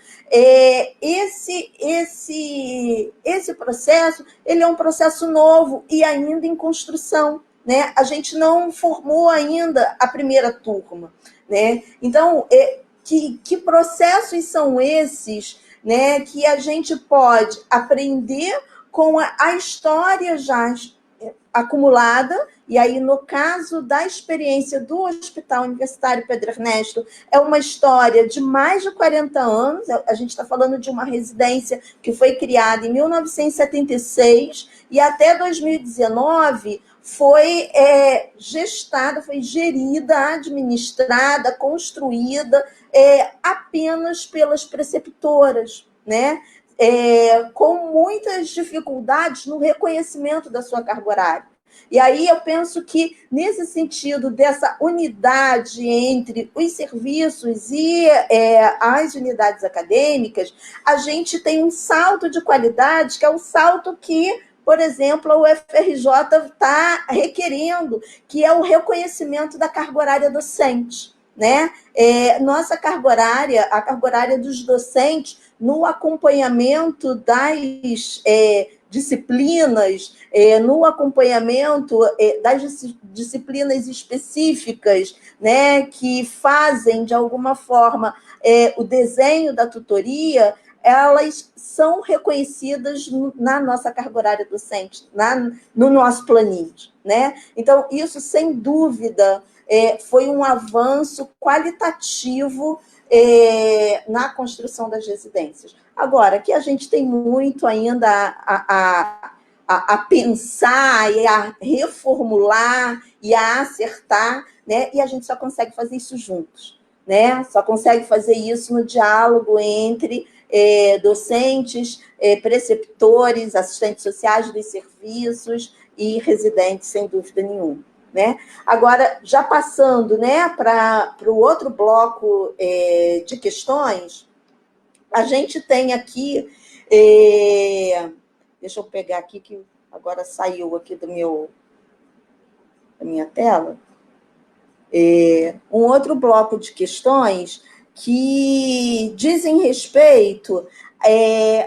Esse processo, ele é um processo novo e ainda em construção, né? A gente não formou ainda a primeira turma, né? Então, que processos são esses, né, que a gente pode aprender com a história já acumulada, e aí, no caso da experiência do Hospital Universitário Pedro Ernesto, é uma história de mais de 40 anos, a gente está falando de uma residência que foi criada em 1976, e até 2019 foi gestada, foi gerida, administrada, construída apenas pelas preceptoras, né? Com muitas dificuldades no reconhecimento da sua carga horária. E aí eu penso que, nesse sentido dessa unidade entre os serviços e as unidades acadêmicas, a gente tem um salto de qualidade, que é o salto que, por exemplo, a UFRJ está requerendo, que é o reconhecimento da carga horária docente, né? Nossa carga horária, a carga horária dos docentes, no acompanhamento das disciplinas, no acompanhamento das disciplinas específicas, né, que fazem, de alguma forma, o desenho da tutoria, elas são reconhecidas na nossa carga horária docente, no nosso planinho, né? Então, isso, sem dúvida, foi um avanço qualitativo na construção das residências. Agora, que a gente tem muito ainda a pensar e a reformular e a acertar, né? E a gente só consegue fazer isso juntos, né? Só consegue fazer isso no diálogo entre docentes, preceptores, assistentes sociais dos serviços e residentes, sem dúvida nenhuma. né? Agora, já passando, né, para o outro bloco de questões, a gente tem aqui, deixa eu pegar aqui, que agora saiu aqui da minha tela, um outro bloco de questões que dizem respeito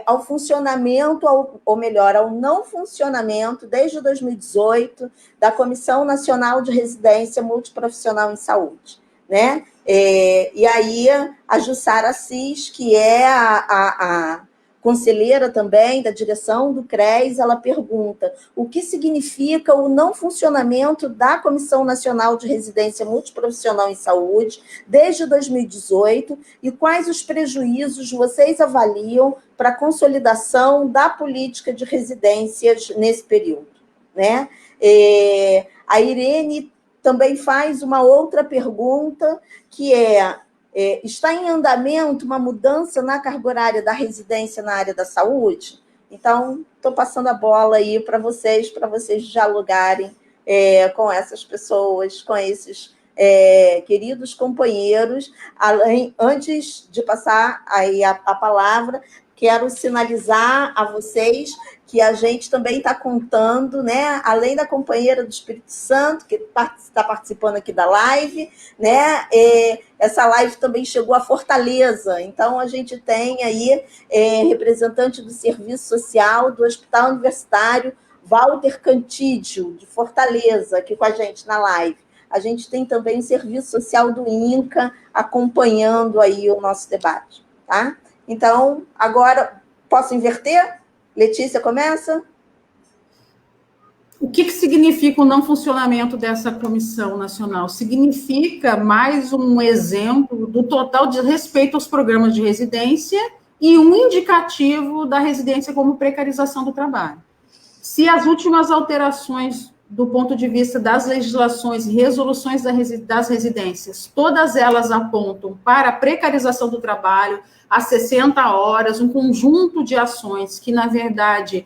ao funcionamento, ou melhor, ao não funcionamento, desde 2018, da Comissão Nacional de Residência Multiprofissional em Saúde, né? E aí, a Jussara Assis, que é a conselheira também da direção do CRES, ela pergunta o que significa o não funcionamento da Comissão Nacional de Residência Multiprofissional em Saúde desde 2018 e quais os prejuízos vocês avaliam para a consolidação da política de residências nesse período, né? A Irene também faz uma outra pergunta, que está em andamento uma mudança na carga horária da residência na área da saúde? Então, estou passando a bola aí para vocês dialogarem com essas pessoas, com esses queridos companheiros. Antes de passar aí a palavra, quero sinalizar a vocês que a gente também está contando, né, além da companheira do Espírito Santo, que está participando aqui da live, né, essa live também chegou a Fortaleza, então a gente tem aí representante do Serviço Social do Hospital Universitário Walter Cantídio, de Fortaleza, aqui com a gente na live. A gente tem também o Serviço Social do INCA acompanhando aí o nosso debate, tá? Então, agora, posso inverter? Letícia, começa? O que significa o não funcionamento dessa comissão nacional? Significa mais um exemplo do total desrespeito aos programas de residência e um indicativo da residência como precarização do trabalho. Se as últimas alterações do ponto de vista das legislações e resoluções das residências, todas elas apontam para a precarização do trabalho, a 60 horas, um conjunto de ações que, na verdade,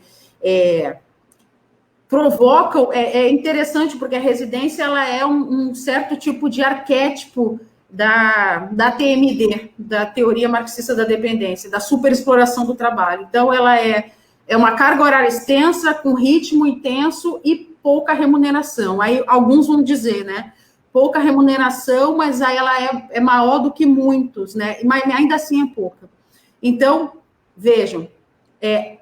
provocam... É interessante, porque a residência ela é um certo tipo de arquétipo da TMD, da teoria marxista da dependência, da superexploração do trabalho. Então, ela é uma carga horária extensa, com ritmo intenso e pouca remuneração. Aí, alguns vão dizer, né? Pouca remuneração, mas aí ela é maior do que muitos, né? Mas ainda assim é pouca. Então, vejam,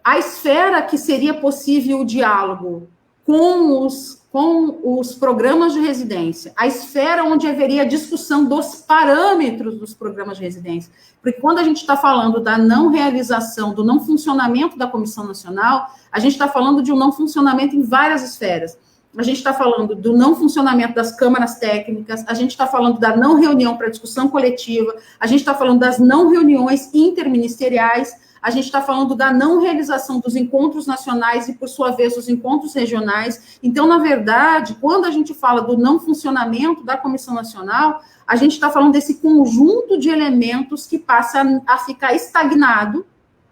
a esfera que seria possível o diálogo com os programas de residência, a esfera onde haveria a discussão dos parâmetros dos programas de residência, porque quando a gente está falando da não realização, do não funcionamento da Comissão Nacional, a gente está falando de um não funcionamento em várias esferas. A gente está falando do não funcionamento das câmaras técnicas, a gente está falando da não reunião para discussão coletiva, a gente está falando das não reuniões interministeriais, a gente está falando da não realização dos encontros nacionais e, por sua vez, dos encontros regionais. Então, na verdade, quando a gente fala do não funcionamento da Comissão Nacional, a gente está falando desse conjunto de elementos que passa a ficar estagnado,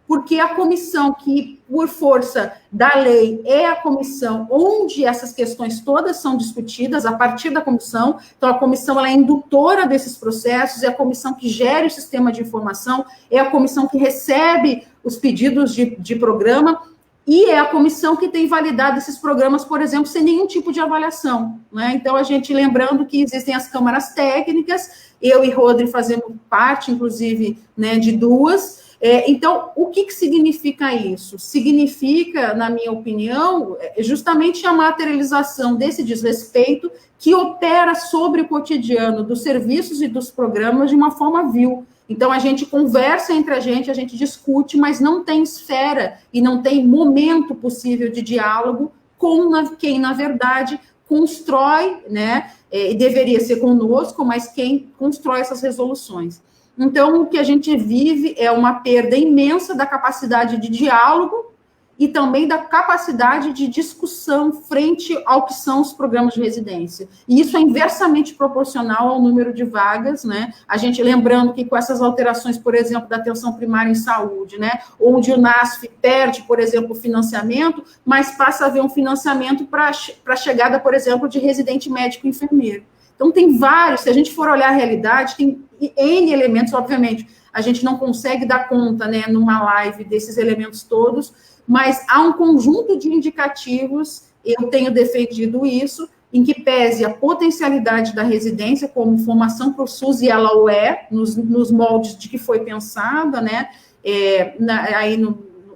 porque a comissão que, por força da lei, é a comissão onde essas questões todas são discutidas a partir da comissão. Então, a comissão ela é indutora desses processos, é a comissão que gera o sistema de informação, é a comissão que recebe os pedidos de programa e é a comissão que tem validado esses programas, por exemplo, sem nenhum tipo de avaliação, né? Então, a gente lembrando que existem as câmaras técnicas, eu e Rodri fazemos parte, inclusive, né, de duas. Então, o que significa isso? Significa, na minha opinião, justamente a materialização desse desrespeito que opera sobre o cotidiano dos serviços e dos programas de uma forma vil. Então, a gente conversa entre a gente discute, mas não tem esfera e não tem momento possível de diálogo com quem, na verdade, constrói, né? E deveria ser conosco, mas quem constrói essas resoluções. Então, o que a gente vive é uma perda imensa da capacidade de diálogo e também da capacidade de discussão frente ao que são os programas de residência. E isso é inversamente proporcional ao número de vagas, né? A gente lembrando que com essas alterações, por exemplo, da atenção primária em saúde, né? Onde o NASF perde, por exemplo, o financiamento, mas passa a haver um financiamento para a chegada, por exemplo, de residente médico e enfermeiro. Então, tem vários, se a gente for olhar a realidade, tem N elementos, obviamente, a gente não consegue dar conta, né, numa live desses elementos todos, mas há um conjunto de indicativos, eu tenho defendido isso, em que pese a potencialidade da residência como formação para o SUS, e ela o é, nos moldes de que foi pensada, né,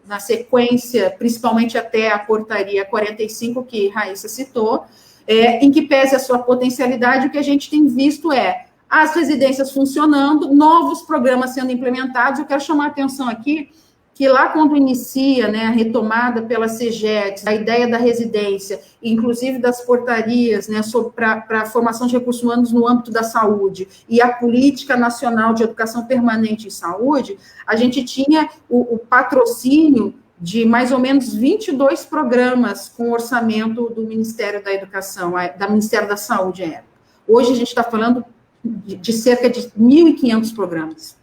na sequência, principalmente até a portaria 45, que Raíssa citou, em que pese a sua potencialidade, o que a gente tem visto é as residências funcionando, novos programas sendo implementados. Eu quero chamar a atenção aqui que lá quando inicia, né, a retomada pela CEGETS, a ideia da residência, inclusive das portarias, né, para a formação de recursos humanos no âmbito da saúde, e a Política Nacional de Educação Permanente em Saúde, a gente tinha o patrocínio de mais ou menos 22 programas com orçamento do Ministério da Educação, da Ministério da Saúde. Hoje a gente está falando de cerca de 1.500 programas.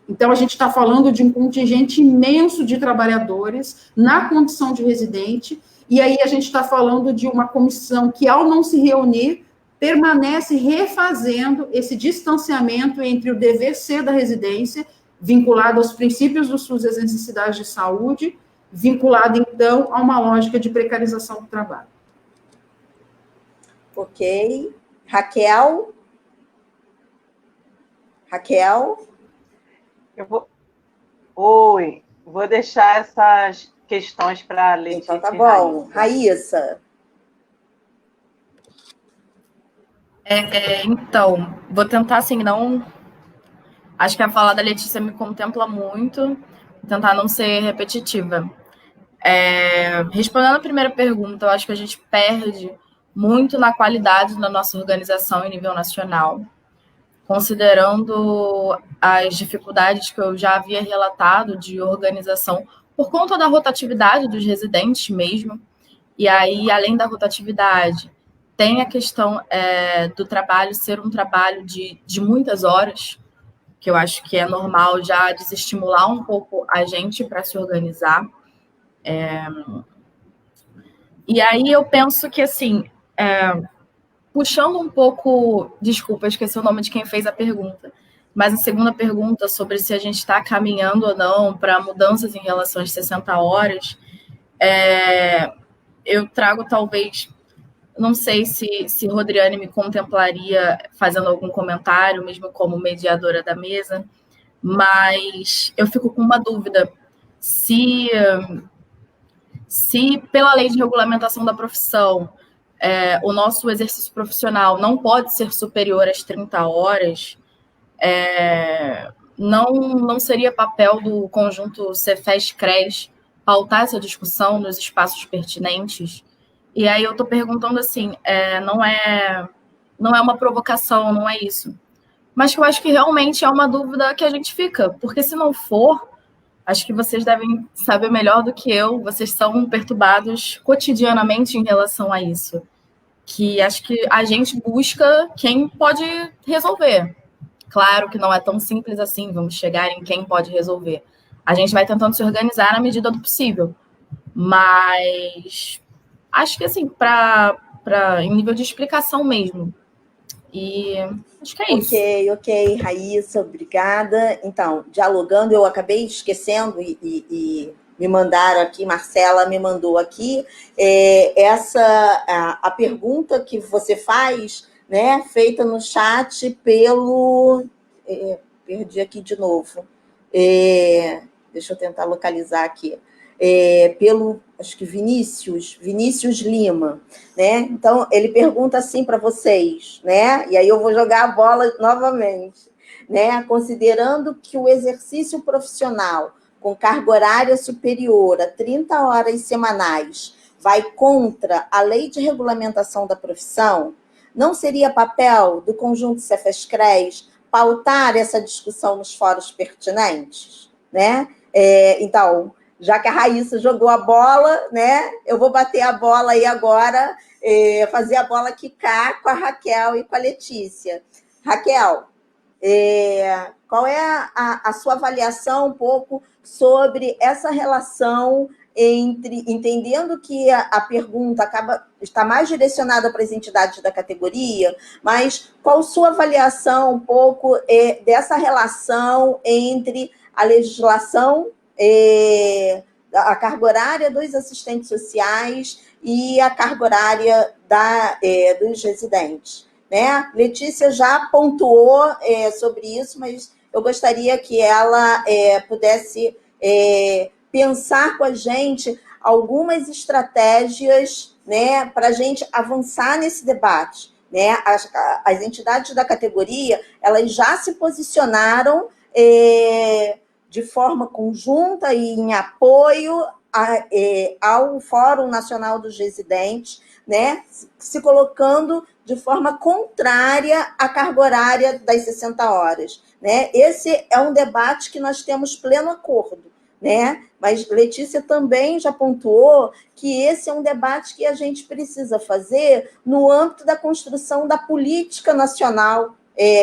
Então, a gente está falando de um contingente imenso de trabalhadores na condição de residente, e aí a gente está falando de uma comissão que, ao não se reunir, permanece refazendo esse distanciamento entre o dever ser da residência, vinculado aos princípios do SUS e às necessidades de saúde, vinculado, então, a uma lógica de precarização do trabalho. Ok. Raquel? Vou deixar essas questões para a Letícia. Então, tá bom. Raíssa? Então, vou tentar, assim, não... Acho que a fala da Letícia me contempla muito, vou tentar não ser repetitiva. Respondendo a primeira pergunta, eu acho que a gente perde muito na qualidade da nossa organização em nível nacional, considerando as dificuldades que eu já havia relatado de organização por conta da rotatividade dos residentes mesmo. E aí, além da rotatividade, tem a questão do trabalho ser um trabalho de muitas horas, que eu acho que é normal já desestimular um pouco a gente para se organizar. E aí eu penso que, assim, puxando um pouco... Desculpa, eu esqueci o nome de quem fez a pergunta. Mas a segunda pergunta sobre se a gente está caminhando ou não para mudanças em relação às 60 horas, eu trago talvez... Não sei se Rodriane me contemplaria fazendo algum comentário, mesmo como mediadora da mesa, mas eu fico com uma dúvida. Se pela lei de regulamentação da profissão, o nosso exercício profissional não pode ser superior às 30 horas, não seria papel do conjunto Cefes-CRES pautar essa discussão nos espaços pertinentes? E aí eu estou perguntando assim, não é uma provocação, não é isso. Mas que eu acho que realmente é uma dúvida que a gente fica, porque se não for, acho que vocês devem saber melhor do que eu, vocês são perturbados cotidianamente em relação a isso. Que acho que a gente busca quem pode resolver. Claro que não é tão simples assim, vamos chegar em quem pode resolver. A gente vai tentando se organizar na medida do possível. Mas acho que, assim, em nível de explicação mesmo. E acho que é isso. Ok, Raíssa, obrigada. Então, dialogando, eu acabei esquecendo e me mandaram aqui, Marcela me mandou aqui, a pergunta que você faz, né, feita no chat pelo... perdi aqui de novo. Deixa eu tentar localizar aqui. Pelo, acho que Vinícius Lima, né? Então, ele pergunta assim para vocês, né? E aí eu vou jogar a bola novamente, né? Considerando que o exercício profissional com carga horária superior a 30 horas semanais vai contra a lei de regulamentação da profissão, não seria papel do conjunto Cefes-CRES pautar essa discussão nos fóruns pertinentes, né? Então, já que a Raíssa jogou a bola, né? Eu vou bater a bola aí agora, fazer a bola quicar com a Raquel e com a Letícia. Raquel, qual é a sua avaliação um pouco sobre essa relação entre, entendendo que a pergunta está mais direcionada para as entidades da categoria, mas qual a sua avaliação um pouco dessa relação entre a legislação, a carga horária dos assistentes sociais e a carga horária dos residentes? Né? Letícia já pontuou sobre isso, mas eu gostaria que ela pudesse pensar com a gente algumas estratégias, né, para a gente avançar nesse debate. Né? As entidades da categoria, elas já se posicionaram de forma conjunta e em apoio ao Fórum Nacional dos Residentes, né, se colocando de forma contrária à carga horária das 60 horas. Né? Esse é um debate que nós temos pleno acordo. Né? Mas Letícia também já pontuou que esse é um debate que a gente precisa fazer no âmbito da construção da política nacional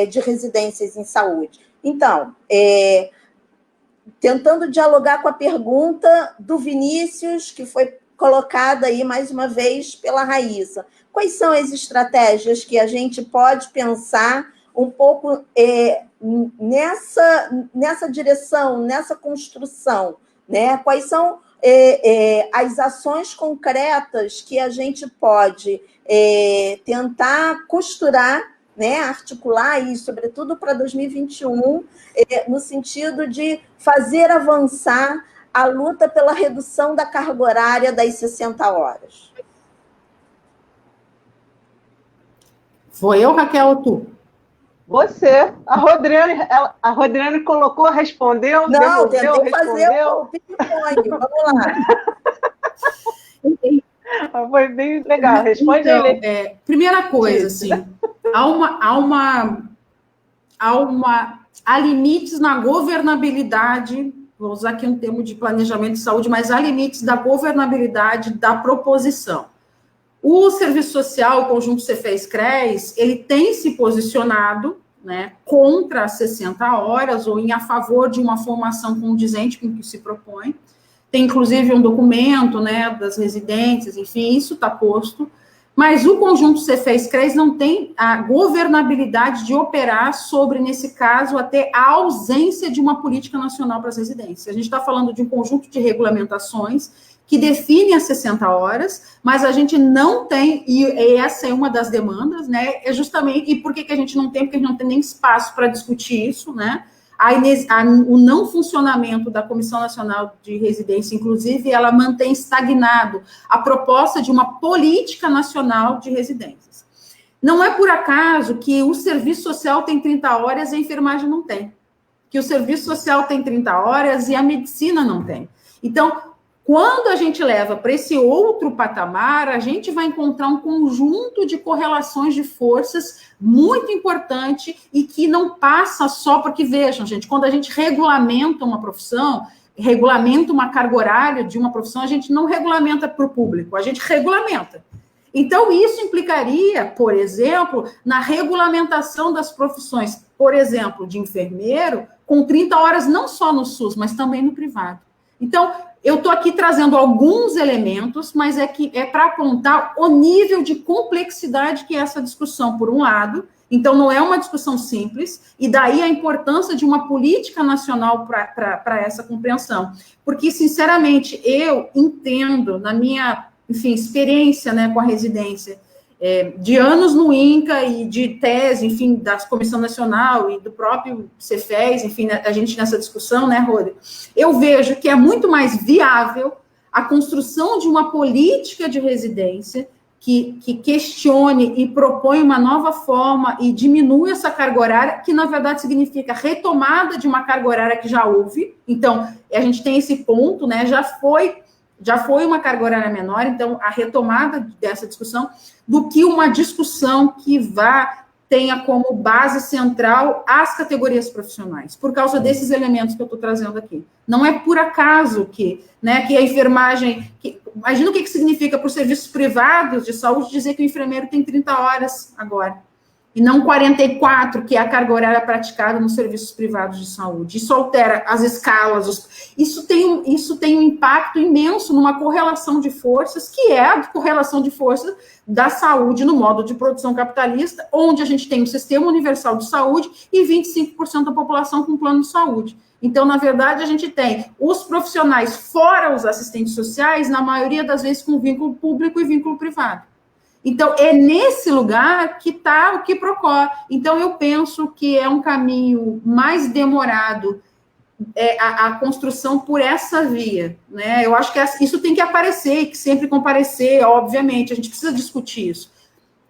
de residências em saúde. Então, tentando dialogar com a pergunta do Vinícius, que foi colocada aí mais uma vez pela Raíssa, quais são as estratégias que a gente pode pensar um pouco nessa direção, nessa construção, né? Quais são as ações concretas que a gente pode tentar costurar, né? Articular, e sobretudo para 2021, no sentido de fazer avançar a luta pela redução da carga horária das 60 horas. Foi eu, Raquel, ou tu? Você. A Rodriane colocou, respondeu, não, devolveu, tentei fazer o ping-pong. Vamos lá. Foi bem legal. Responde então, ele. Primeira coisa, assim, há limites na governabilidade, vou usar aqui um termo de planejamento de saúde, mas há limites da governabilidade da proposição. O Serviço Social, o Conjunto Cefez-CRES, ele tem se posicionado, né, contra as 60 horas ou a favor de uma formação condizente com o que se propõe. Tem, inclusive, um documento, né, das residências, enfim, isso está posto. Mas o Conjunto Cefez-CRES não tem a governabilidade de operar sobre, nesse caso, até a ausência de uma política nacional para as residências. A gente está falando de um conjunto de regulamentações que define as 60 horas, mas a gente não tem, e essa é uma das demandas, né, justamente, e por que a gente não tem? Porque a gente não tem nem espaço para discutir isso, né, o não funcionamento da Comissão Nacional de Residência, inclusive, ela mantém estagnado a proposta de uma política nacional de residências. Não é por acaso que o serviço social tem 30 horas e a enfermagem não tem, que o serviço social tem 30 horas e a medicina não tem. Então, quando a gente leva para esse outro patamar, a gente vai encontrar um conjunto de correlações de forças muito importante e que não passa só porque, vejam, gente, quando a gente regulamenta uma profissão, regulamenta uma carga horária de uma profissão, a gente não regulamenta para o público, a gente regulamenta. Então, isso implicaria, por exemplo, na regulamentação das profissões, por exemplo, de enfermeiro, com 30 horas não só no SUS, mas também no privado. Então, eu estou aqui trazendo alguns elementos, mas é para apontar o nível de complexidade que é essa discussão, por um lado. Então, não é uma discussão simples, e daí a importância de uma política nacional para essa compreensão. Porque, sinceramente, eu entendo, na minha, enfim, experiência, né, com a residência, de anos no INCA e de tese, enfim, da Comissão Nacional e do próprio Cefez, enfim, a gente nessa discussão, né, Rodrigo? Eu vejo que é muito mais viável a construção de uma política de residência que questione e propõe uma nova forma e diminua essa carga horária, que, na verdade, significa retomada de uma carga horária que já houve. Então, a gente tem esse ponto, né, já foi uma carga horária menor, então, a retomada dessa discussão, do que uma discussão que vá tenha como base central as categorias profissionais, por causa desses elementos que eu estou trazendo aqui. Não é por acaso que a enfermagem... imagina o que significa para os serviços privados de saúde dizer que o enfermeiro tem 30 horas agora, e não 44, que é a carga horária praticada nos serviços privados de saúde. Isso altera as escalas. Isso tem um impacto imenso numa correlação de forças, que é a correlação de forças da saúde no modo de produção capitalista, onde a gente tem um sistema universal de saúde e 25% da população com plano de saúde. Então, na verdade, a gente tem os profissionais fora os assistentes sociais, na maioria das vezes com vínculo público e vínculo privado. Então, é nesse lugar que está o quiprocó. Então, eu penso que é um caminho mais demorado a construção por essa via, né? Eu acho que isso tem que aparecer, que sempre comparecer, obviamente, a gente precisa discutir isso.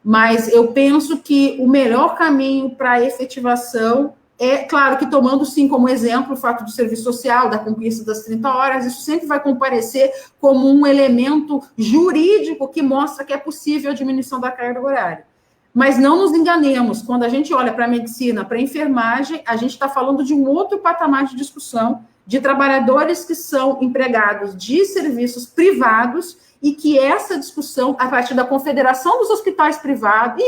Mas eu penso que o melhor caminho para a efetivação é, claro, que tomando, sim, como exemplo, o fato do serviço social, da conquista das 30 horas, isso sempre vai comparecer como um elemento jurídico que mostra que é possível a diminuição da carga horária. Mas não nos enganemos, quando a gente olha para a medicina, para a enfermagem, a gente está falando de um outro patamar de discussão, de trabalhadores que são empregados de serviços privados, e que essa discussão, a partir da Confederação dos Hospitais Privados,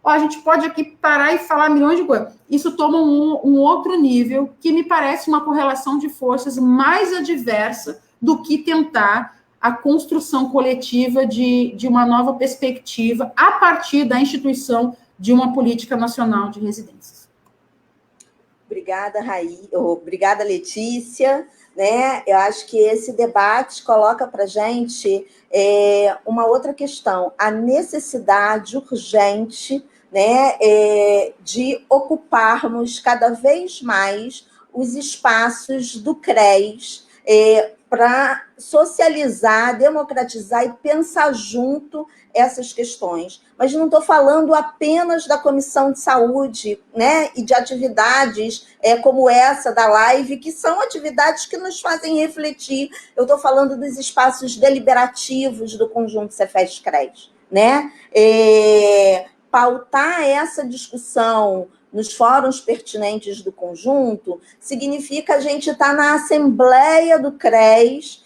a gente pode aqui parar e falar milhões de coisas. Isso toma um outro nível, que me parece uma correlação de forças mais adversa do que tentar a construção coletiva de uma nova perspectiva a partir da instituição de uma política nacional de residências. Obrigada, obrigada, Letícia. Eu acho que esse debate coloca para a gente uma outra questão, a necessidade urgente de ocuparmos cada vez mais os espaços do CRES para socializar, democratizar e pensar junto essas questões. Mas não estou falando apenas da Comissão de Saúde, e de atividades como essa da live, que são atividades que nos fazem refletir. Eu estou falando dos espaços deliberativos do conjunto Cefes-CRES, pautar essa discussão nos fóruns pertinentes do conjunto significa a gente estar na assembleia do CRES,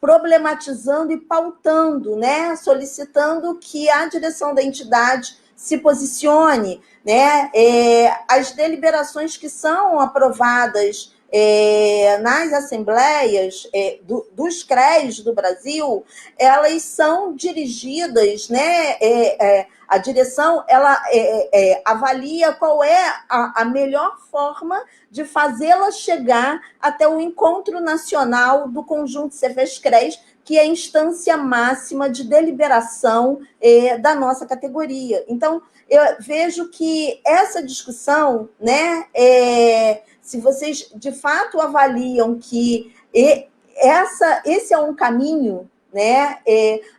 problematizando e pautando, solicitando que a direção da entidade se posicione, as deliberações que são aprovadas nas assembleias dos CREs do Brasil, elas são dirigidas, a direção ela avalia qual é a melhor forma de fazê-la chegar até o encontro nacional do conjunto Cefes-CRES, que é a instância máxima de deliberação da nossa categoria. Então, eu vejo que essa discussão, se vocês de fato avaliam que esse é um caminho,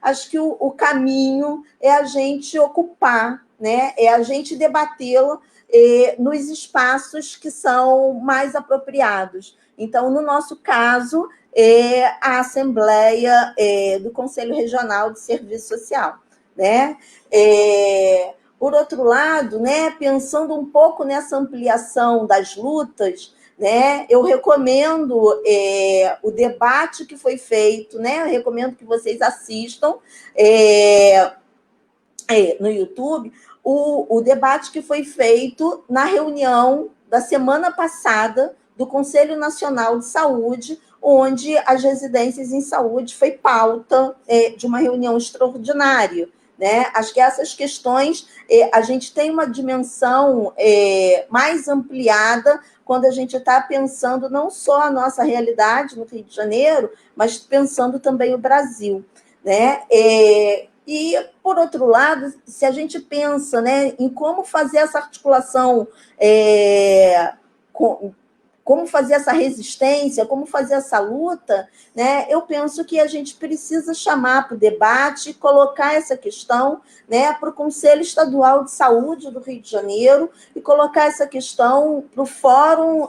acho que o caminho é a gente ocupar, é a gente debatê-lo nos espaços que são mais apropriados. Então, no nosso caso, a Assembleia do Conselho Regional de Serviço Social. Por outro lado, pensando um pouco nessa ampliação das lutas, eu recomendo o debate que foi feito, eu recomendo que vocês assistam no YouTube, o debate que foi feito na reunião da semana passada do Conselho Nacional de Saúde, onde as residências em saúde foi pauta de uma reunião extraordinária. Acho que essas questões, a gente tem uma dimensão mais ampliada quando a gente está pensando não só a nossa realidade no Rio de Janeiro, mas pensando também o Brasil. E, por outro lado, se a gente pensa em como fazer essa articulação, como fazer essa resistência, como fazer essa luta, eu penso que a gente precisa chamar para o debate, colocar essa questão para o Conselho Estadual de Saúde do Rio de Janeiro e colocar essa questão para o Fórum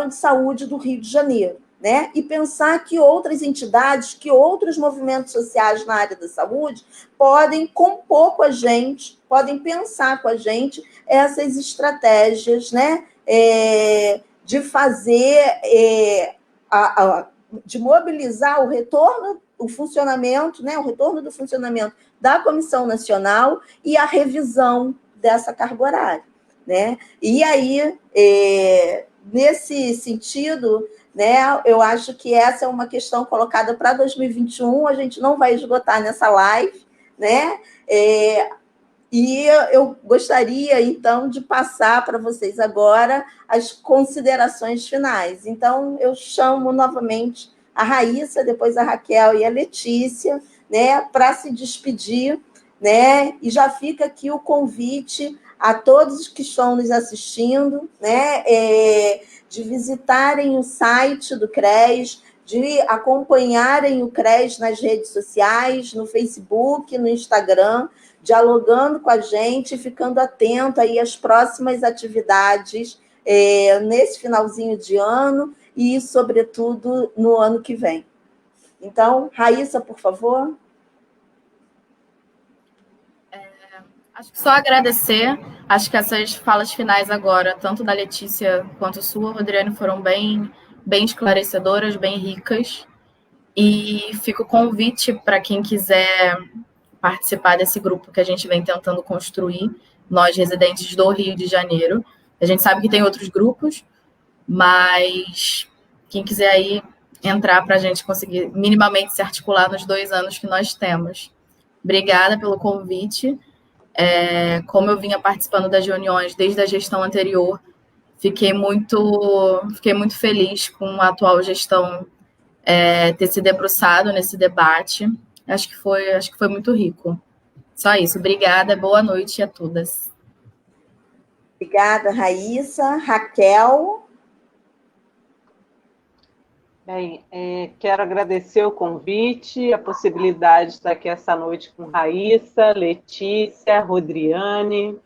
de Saúde do Rio de Janeiro. né? E pensar que outras entidades, que outros movimentos sociais na área da saúde podem compor com a gente, podem pensar com a gente essas estratégias, né? De fazer, de mobilizar o retorno, o funcionamento, né? O retorno do funcionamento da Comissão Nacional e a revisão dessa carga horária, né? E aí, nesse sentido, né, eu acho que essa é uma questão colocada para 2021, a gente não vai esgotar nessa live, né? E eu gostaria, então, de passar para vocês agora as considerações finais. Então, eu chamo novamente a Raíssa, depois a Raquel e a Letícia, né, para se despedir, né? E já fica aqui o convite a todos que estão nos assistindo, né, de visitarem o site do CRES, de acompanharem o CRES nas redes sociais, no Facebook, no Instagram, dialogando com a gente, ficando atento aí às próximas atividades nesse finalzinho de ano e, sobretudo, no ano que vem. Então, Raíssa, por favor. Acho que só agradecer. Acho que essas falas finais agora, tanto da Letícia quanto sua, Rodriane, foram bem esclarecedoras, bem ricas. E fica o convite para quem quiser participar desse grupo que a gente vem tentando construir, nós residentes do Rio de Janeiro. A gente sabe que tem outros grupos, mas quem quiser aí entrar para a gente conseguir minimamente se articular nos 2 anos que nós temos. Obrigada pelo convite. Como eu vinha participando das reuniões desde a gestão anterior, fiquei muito feliz com a atual gestão ter se debruçado nesse debate. Acho que foi muito rico. Só isso. Obrigada, boa noite a todas. Obrigada, Raíssa. Raquel? Bem, quero agradecer o convite, a possibilidade de estar aqui essa noite com Raíssa, Letícia, Rodriane.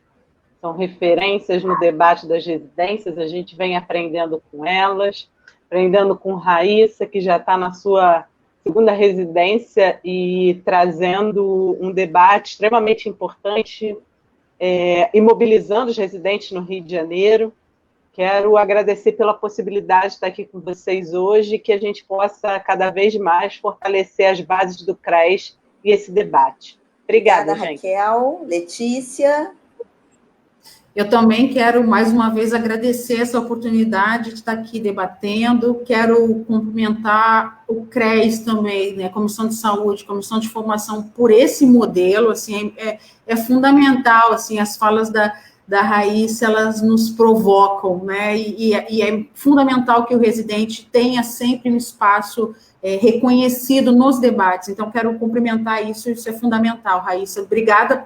São referências no debate das residências, a gente vem aprendendo com elas, aprendendo com Raíssa, que já está na sua segunda residência e trazendo um debate extremamente importante e mobilizando os residentes no Rio de Janeiro. Quero agradecer pela possibilidade de estar aqui com vocês hoje, que a gente possa cada vez mais fortalecer as bases do CRES e esse debate. Obrigada, gente. Raquel. Letícia? Eu também quero, mais uma vez, agradecer essa oportunidade de estar aqui debatendo. Quero cumprimentar o CRES também, né, Comissão de Saúde, Comissão de Formação, por esse modelo. Assim, é fundamental, assim, as falas da Raíssa, elas nos provocam, né, e é fundamental que o residente tenha sempre um espaço reconhecido nos debates. Então, quero cumprimentar isso é fundamental, Raíssa. Obrigada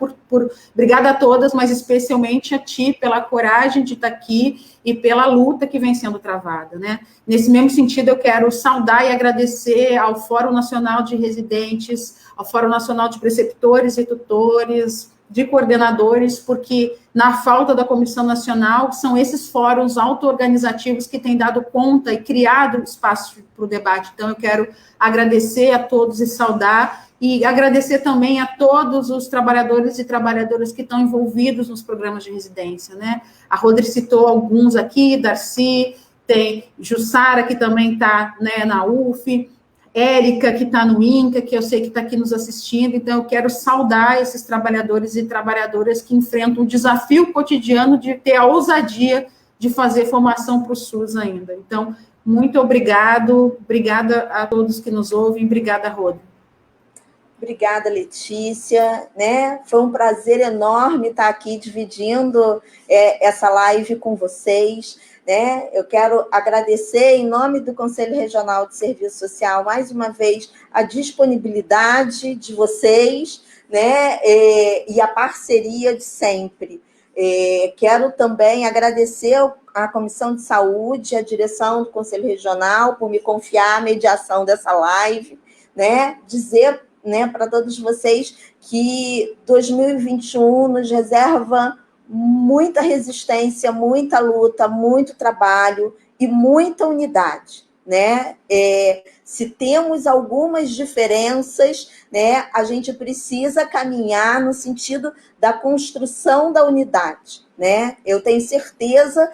obrigada a todas, mas especialmente a ti pela coragem de estar aqui e pela luta que vem sendo travada, né? Nesse mesmo sentido, eu quero saudar e agradecer ao Fórum Nacional de Residentes, ao Fórum Nacional de Preceptores e Tutores, de coordenadores, porque na falta da Comissão Nacional, são esses fóruns auto-organizativos que têm dado conta e criado espaço para o debate. Então, eu quero agradecer a todos e saudar, e agradecer também a todos os trabalhadores e trabalhadoras que estão envolvidos nos programas de residência, né? A Rodri citou alguns aqui, Darcy, tem Jussara, que também está, né, na UF, Érica, que está no INCA, que eu sei que está aqui nos assistindo. Então, eu quero saudar esses trabalhadores e trabalhadoras que enfrentam o desafio cotidiano de ter a ousadia de fazer formação para o SUS ainda. Então, muito obrigada a todos que nos ouvem, obrigada, Rodri. Obrigada, Letícia, né? Foi um prazer enorme estar aqui dividindo essa live com vocês, né? Eu quero agradecer, em nome do Conselho Regional de Serviço Social, mais uma vez, a disponibilidade de vocês, né? E a parceria de sempre. Quero também agradecer à Comissão de Saúde, à direção do Conselho Regional, por me confiar a mediação dessa live, né? Dizer, né, para todos vocês que 2021 nos reserva muita resistência, muita luta, muito trabalho e muita unidade, né? Se temos algumas diferenças, né, a gente precisa caminhar no sentido da construção da unidade, né? Eu tenho certeza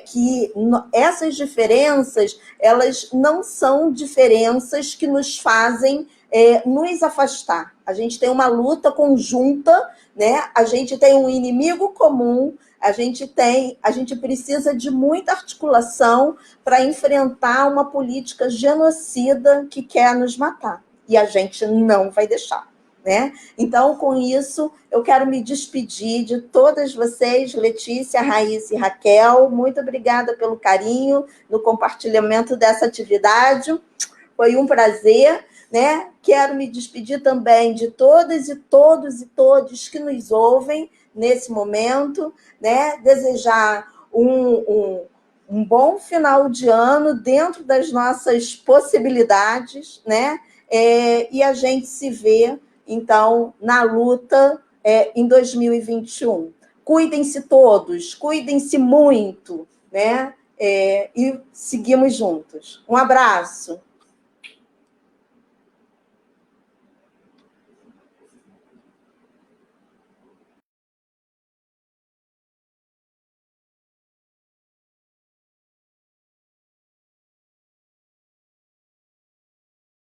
que essas diferenças, elas não são diferenças que nos fazem nos afastar. A gente tem uma luta conjunta, né? A gente tem um inimigo comum, a gente precisa de muita articulação para enfrentar uma política genocida que quer nos matar. E a gente não vai deixar, né? Então, com isso, eu quero me despedir de todas vocês, Letícia, Raíssa e Raquel. Muito obrigada pelo carinho no compartilhamento dessa atividade. Foi um prazer, né? Quero me despedir também de todas e todos que nos ouvem nesse momento, né? Desejar um bom final de ano dentro das nossas possibilidades, né? E a gente se vê, então, na luta em 2021. Cuidem-se todos, cuidem-se muito, né? E seguimos juntos. Um abraço.